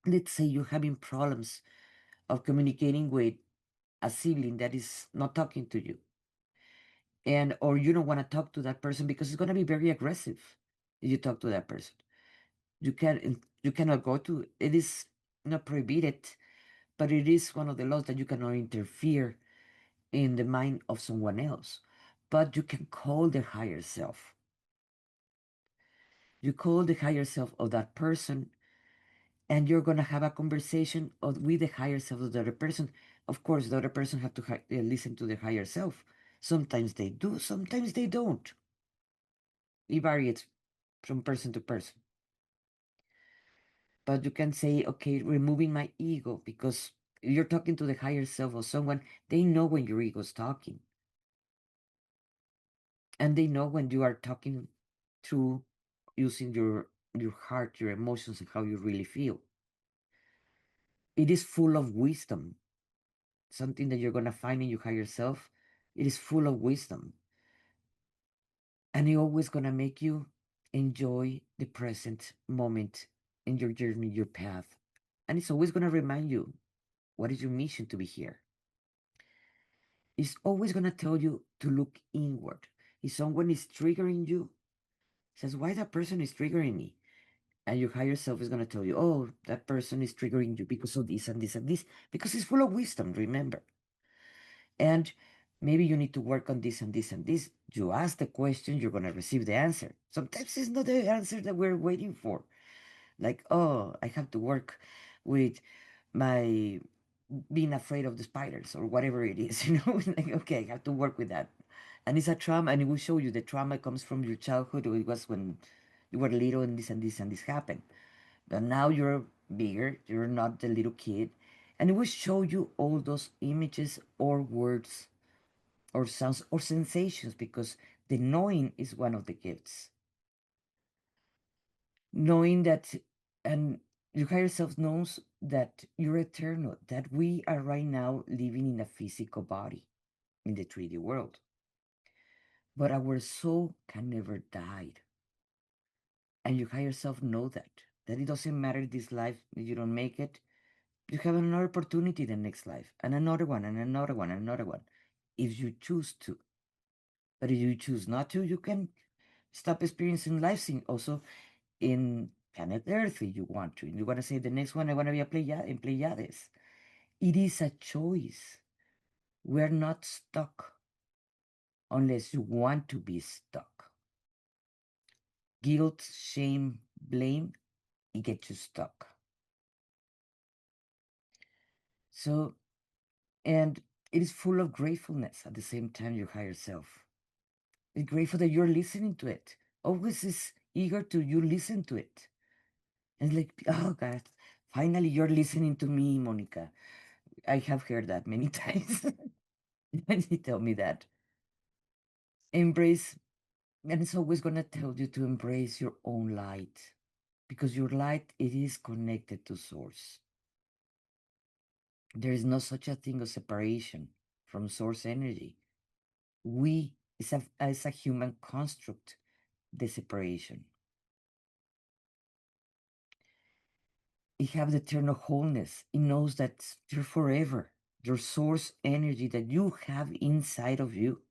Let's say you're having problems of communicating with a sibling that is not talking to you, and or you don't want to talk to that person because it's going to be very aggressive if you talk to that person. You cannot go to it is not prohibited, but it is one of the laws that you cannot interfere in the mind of someone else. But you can call the higher self. You call the higher self of that person, and you're gonna have a conversation with the higher self of the other person. Of course, the other person have to listen to the higher self. Sometimes they do, sometimes they don't. It varies from person to person. But you can say, okay, removing my ego, because you're talking to the higher self of someone, they know when your ego's talking. And they know when you are talking through using your heart, your emotions, and how you really feel. It is full of wisdom. Something that you're gonna find in your higher self. It is full of wisdom. And it's always gonna make you enjoy the present moment in your journey, your path. And it's always gonna remind you what is your mission to be here. It's always gonna tell you to look inward. If someone is triggering you, says, why that person is triggering me? And your higher self is gonna tell you, oh, that person is triggering you because of this and this and this, because it's full of wisdom, remember. And maybe you need to work on this and this and this. You ask the question, you're gonna receive the answer. Sometimes it's not the answer that we're waiting for. Like, oh, I have to work with my being afraid of the spiders or whatever it is, like, okay, I have to work with that. And it's a trauma, and it will show you the trauma comes from your childhood, or it was when you were little and this and this and this happened. But now you're bigger, you're not the little kid, and it will show you all those images or words or sounds or sensations, because the knowing is one of the gifts. Knowing that, and your higher self knows that you're eternal, that we are right now living in a physical body in the 3D world, but our soul can never die. And your higher self know that it doesn't matter this life if you don't make it, you have another opportunity the next life, and another one, and another one, and another one, if you choose to. But if you choose not to, you can stop experiencing life also in planet Earth if you want to. You want to say the next one, I want to be a in Pleiades. It is a choice. We're not stuck unless you want to be stuck. Guilt, shame, blame, it gets you stuck. So, and it is full of gratefulness at the same time, your higher self. It's grateful that you're listening to it. Always is eager to you listen to it. And it's like, oh God, finally you're listening to me, Monica. I have heard that many times. When he tell me that. Embrace, and it's always gonna tell you to embrace your own light. Because your light, it is connected to source. There is no such a thing as separation from source energy. We, it's a human construct, the separation. It have the eternal wholeness. It knows that you're forever. Your source energy that you have inside of you,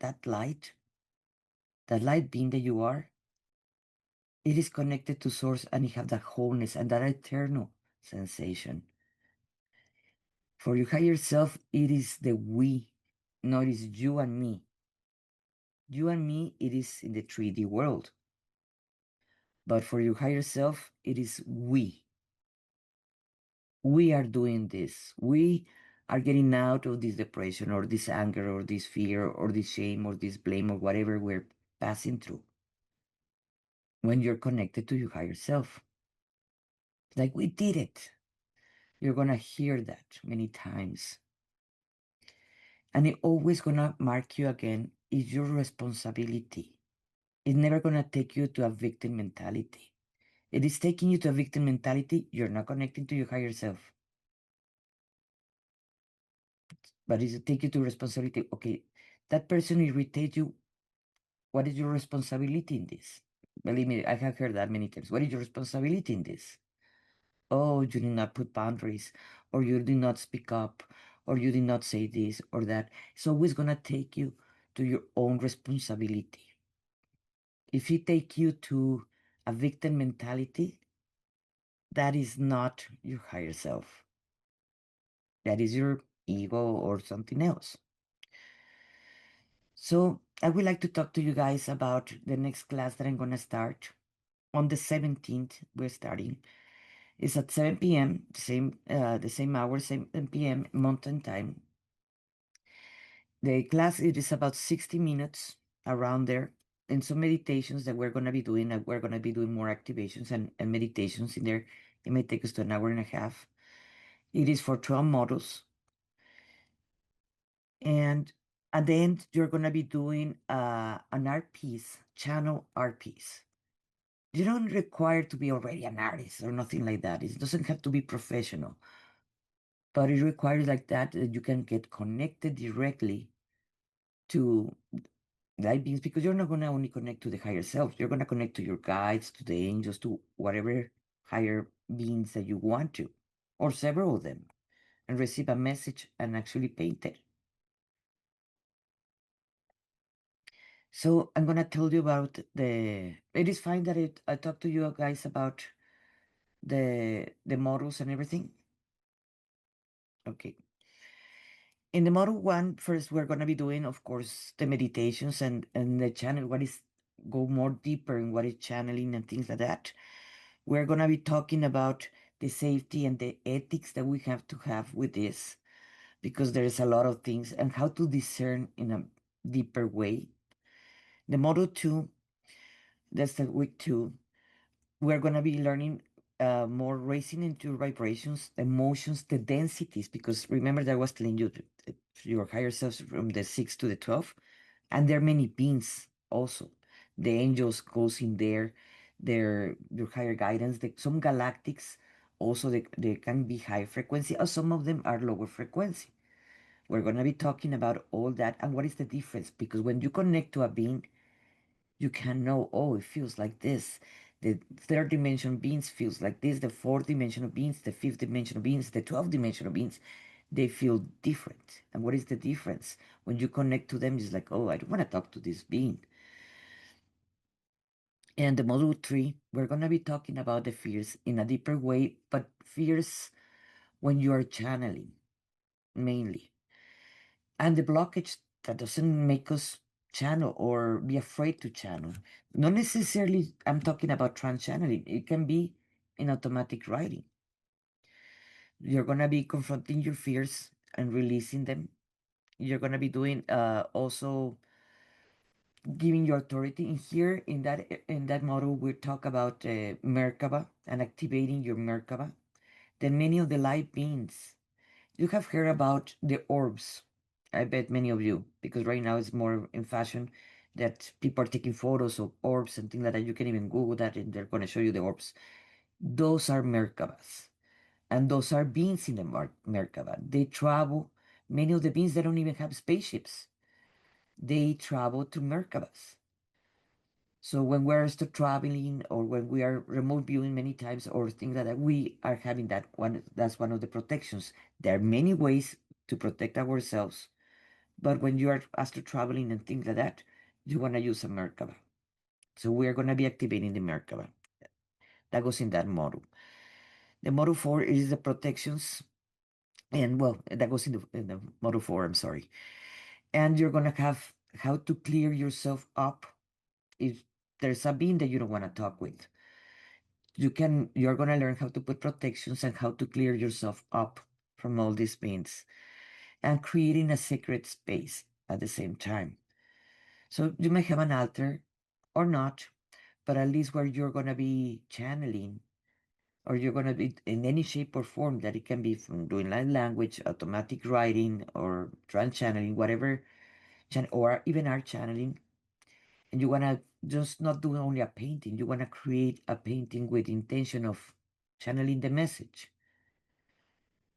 that light being that you are, it is connected to source, and you have that wholeness and that eternal sensation. For your higher self, it is the we, not it is you and me. You and me, it is in the 3D world. But for your higher self, it is we. We are doing this. We are getting out of this depression or this anger or this fear or this shame or this blame or whatever we're passing through when you're connected to your higher self. Like, we did it. You're going to hear that many times. And it always going to mark you again. It's your responsibility. It's never going to take you to a victim mentality. It is taking you to a victim mentality. You're not connecting to your higher self. But it's take you to responsibility. Okay, that person irritates you. What is your responsibility in this? Believe me, I have heard that many times. What is your responsibility in this? Oh, you did not put boundaries, or you did not speak up, or you did not say this or that. It's always going to take you to your own responsibility. If it take you to a victim mentality, that is not your higher self. That is your ego or something else. So I would like to talk to you guys about the next class that I'm going to start on the 17th. We're starting. It's at 7 p.m. The same hour, 7 p.m. Mountain Time. The class, it is about 60 minutes around there, and some meditations that we're going to be doing. We're going to be doing more activations and meditations in there. It may take us to an hour and a half. It is for 12 models. And at the end, you're going to be doing an art piece, channel art piece. You don't require to be already an artist or nothing like that. It doesn't have to be professional, but it requires like that you can get connected directly to light beings, because you're not going to only connect to the higher self. You're going to connect to your guides, to the angels, to whatever higher beings that you want to, or several of them, and receive a message and actually paint it. So I'm going to tell you about it is fine that I talk to you guys about the models and everything. Okay. In the model one, first we're going to be doing, of course, the meditations and the channel, what is, go more deeper in what is channeling and things like that. We're going to be talking about the safety and the ethics that we have to have with this, because there's a lot of things, and how to discern in a deeper way. The model two, that's the week two, we're going to be learning more raising into your vibrations, emotions, the densities, because remember that I was telling you your higher selves from the 6 to the 12, and there are many beings also. The angels goes in there, your higher guidance, some galactics also, they can be high frequency, or some of them are lower frequency. We're going to be talking about all that and what is the difference, because when you connect to a being, you can know, oh, it feels like this. The third dimension beings feels like this. The fourth dimensional beings, the fifth dimensional beings, the 12th dimensional beings, they feel different. And what is the difference? When you connect to them, it's like, oh, I don't want to talk to this being. And the module three, we're going to be talking about the fears in a deeper way, but fears when you are channeling mainly. And the blockage that doesn't make us channel or be afraid to channel. Not necessarily, I'm talking about trans channeling. It can be in automatic writing. You're going to be confronting your fears and releasing them. You're going to be doing also giving your authority. In here, in that model, we talk about Merkaba and activating your Merkaba. Then many of the light beings. You have heard about the orbs. I bet many of you, because right now it's more in fashion that people are taking photos of orbs and things like that. You can even Google that and they're going to show you the orbs. Those are Merkabas. And those are beings in the Merkaba. They travel. Many of the beings, they don't even have spaceships. They travel to Merkabas. So when we're still traveling or when we are remote viewing many times or things like that, we are having that one. That's one of the protections. There are many ways to protect ourselves, but when you are astral traveling and things like that, you want to use a Merkaba. So we are going to be activating the Merkaba. That goes in that model. The model four is the protections, and well, that goes in the model four. I'm sorry, and you're going to have how to clear yourself up if there's a being that you don't want to talk with. You're going to learn how to put protections and how to clear yourself up from all these beings and creating a sacred space at the same time. So you may have an altar or not, but at least where you're going to be channeling or you're going to be in any shape or form, that it can be from doing light language, automatic writing, or trance channeling, whatever, or even art channeling. And you want to just not do only a painting, you want to create a painting with intention of channeling the message.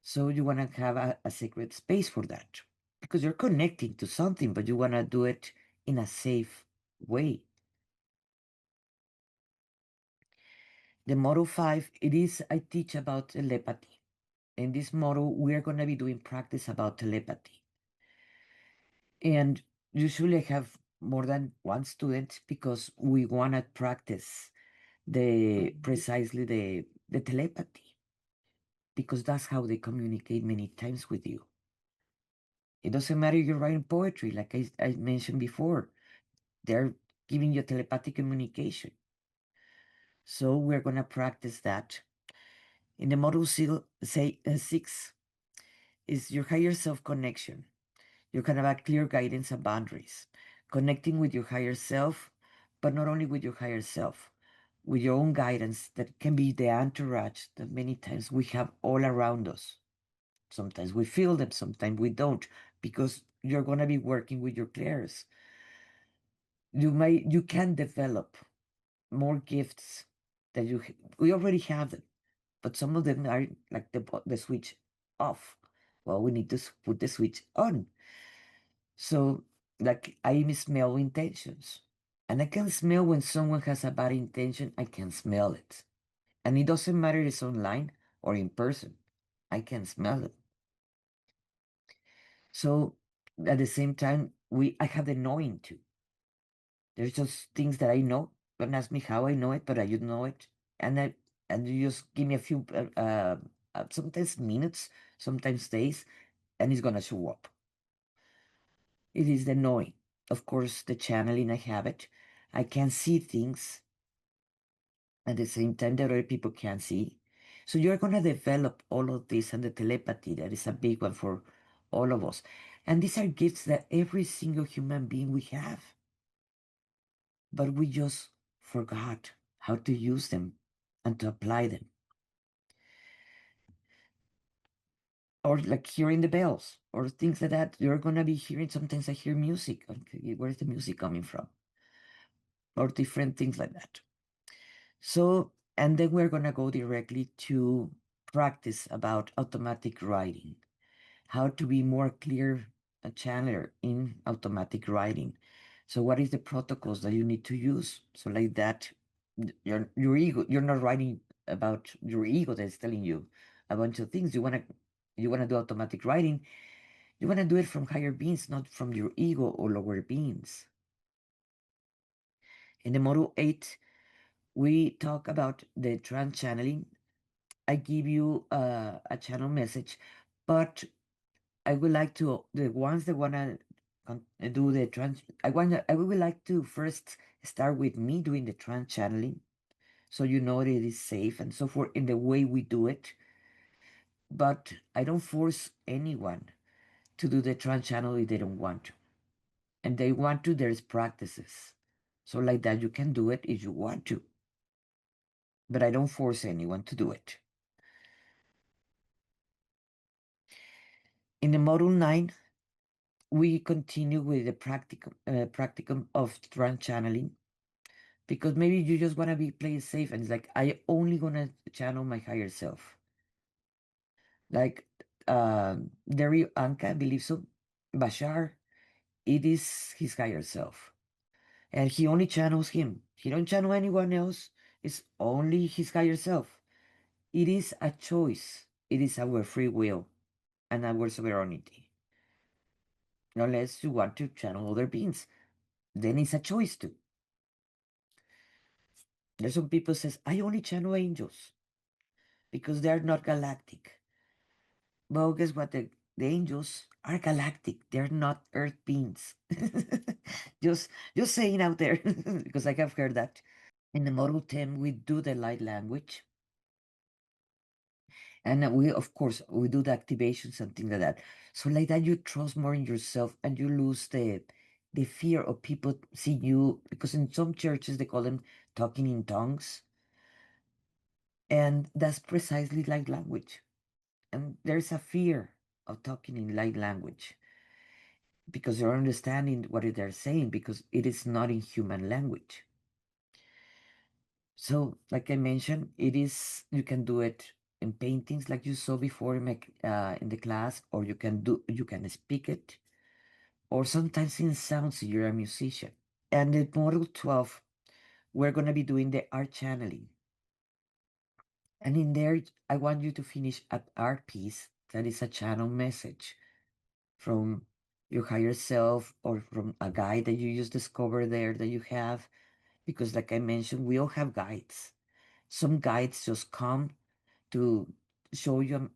So you want to have a sacred space for that because you're connecting to something, but you want to do it in a safe way. The model five, it is, I teach about telepathy. In this model, we're going to be doing practice about telepathy. And usually I have more than one student because we want to practice precisely the telepathy, because that's how they communicate many times with you. It doesn't matter you're writing poetry, like I mentioned before. They're giving you telepathic communication. So we're going to practice that. In the model six is your higher self connection. You can have clear guidance and boundaries, connecting with your higher self, but not only with your higher self, with your own guidance that can be the entourage that many times we have all around us. Sometimes we feel them, sometimes we don't, because you're going to be working with your clairs. You can develop more gifts that we already have them, but some of them are like the switch off. Well, we need to put the switch on. So Like I smell intentions. And I can smell when someone has a bad intention, I can smell it. And it doesn't matter if it's online or in person. I can smell it. So at the same time, I have the knowing too. There's just things that I know. Don't ask me how I know it, but I just know it. And you just give me a few, sometimes minutes, sometimes days, and it's gonna show up. It is the knowing. Of course, the channeling, I have it. I can see things at the same time that other people can see. So you're gonna develop all of this, and the telepathy, that is a big one for all of us. And these are gifts that every single human being we have, but we just forgot how to use them and to apply them. Or like hearing the bells or things like that. You're gonna be hearing, sometimes I hear music. Okay, where's the music coming from? Or different things like that. So, and then we're gonna go directly to practice about automatic writing, how to be more clear a channeler in automatic writing. So what is the protocols that you need to use? So like that, your ego, you're not writing about your ego that's telling you a bunch of things. You wanna do automatic writing. You wanna do it from higher beings, not from your ego or lower beings. In the model 8, we talk about the trans channeling. I give you a channel message, but I would like to, the ones that wanna do the trans. I would like to first start with me doing the trans channeling, so you know that it is safe and so forth in the way we do it. But I don't force anyone to do the trans channel if they don't want to, and they want to. There's practices, so like that you can do it if you want to, but I don't force anyone to do it. In the module 9, we continue with the practicum of trance channeling, because maybe you just want to be play safe and it's like I only gonna channel my higher self. Like Dario Anka, I believe so. Bashar, it is his higher self, and he only channels him. He don't channel anyone else. It's only his higher self. It is a choice. It is our free will and our sovereignty. Unless you want to channel other beings, then it's a choice too. There's some people says I only channel angels because they're not galactic. Well, guess what? The angels are galactic. They're not Earth beings. just just saying out there because I have heard that. In the Model 10, we do the light language, and we of course we do the activations and things like that. So like that, you trust more in yourself, and you lose the fear of people see you, because in some churches they call them talking in tongues, and that's precisely light language. And there's a fear of talking in light language because you're understanding what they're saying, because it is not in human language. So, like I mentioned, it is, you can do it in paintings like you saw before in the class, or you can speak it, or sometimes in sounds if you're a musician. And in model 12, we're going to be doing the art channeling. And in there, I want you to finish an art piece that is a channel message from your higher self, or from a guide that you just discover there that you have. Because, like I mentioned, we all have guides. Some guides just come to show you,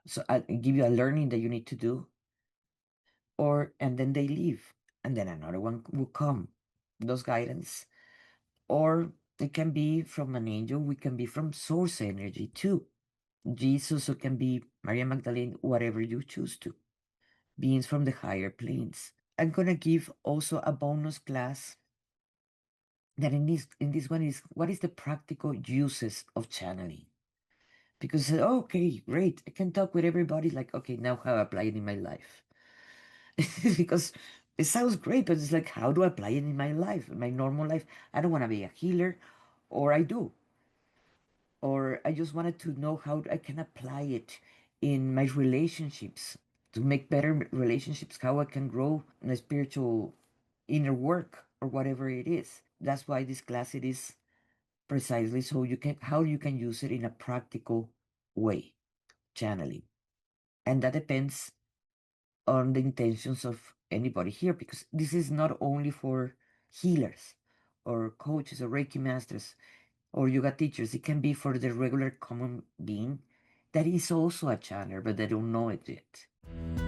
so give you a learning that you need to do, and then they leave, and then another one will come. Those guidance, or it can be from an angel. We can be from source energy too. Jesus, or can be Maria Magdalene, whatever you choose to. Beings from the higher planes. I'm gonna give also a bonus class that in this one is what is the practical uses of channeling. Because okay, great, I can talk with everybody. Like, okay, now how I apply it in my life? Because it sounds great, but it's like, how do I apply it in my life, in my normal life? I don't want to be a healer, or I do, or I just wanted to know how I can apply it in my relationships to make better relationships, how I can grow in a spiritual inner work or whatever it is. That's why this class it is precisely so you can how you can use it in a practical way, channeling. And that depends on the intentions of anybody here because this is not only for healers or coaches or Reiki masters or yoga teachers. It can be for the regular common being that is also a channeler, but they don't know it yet.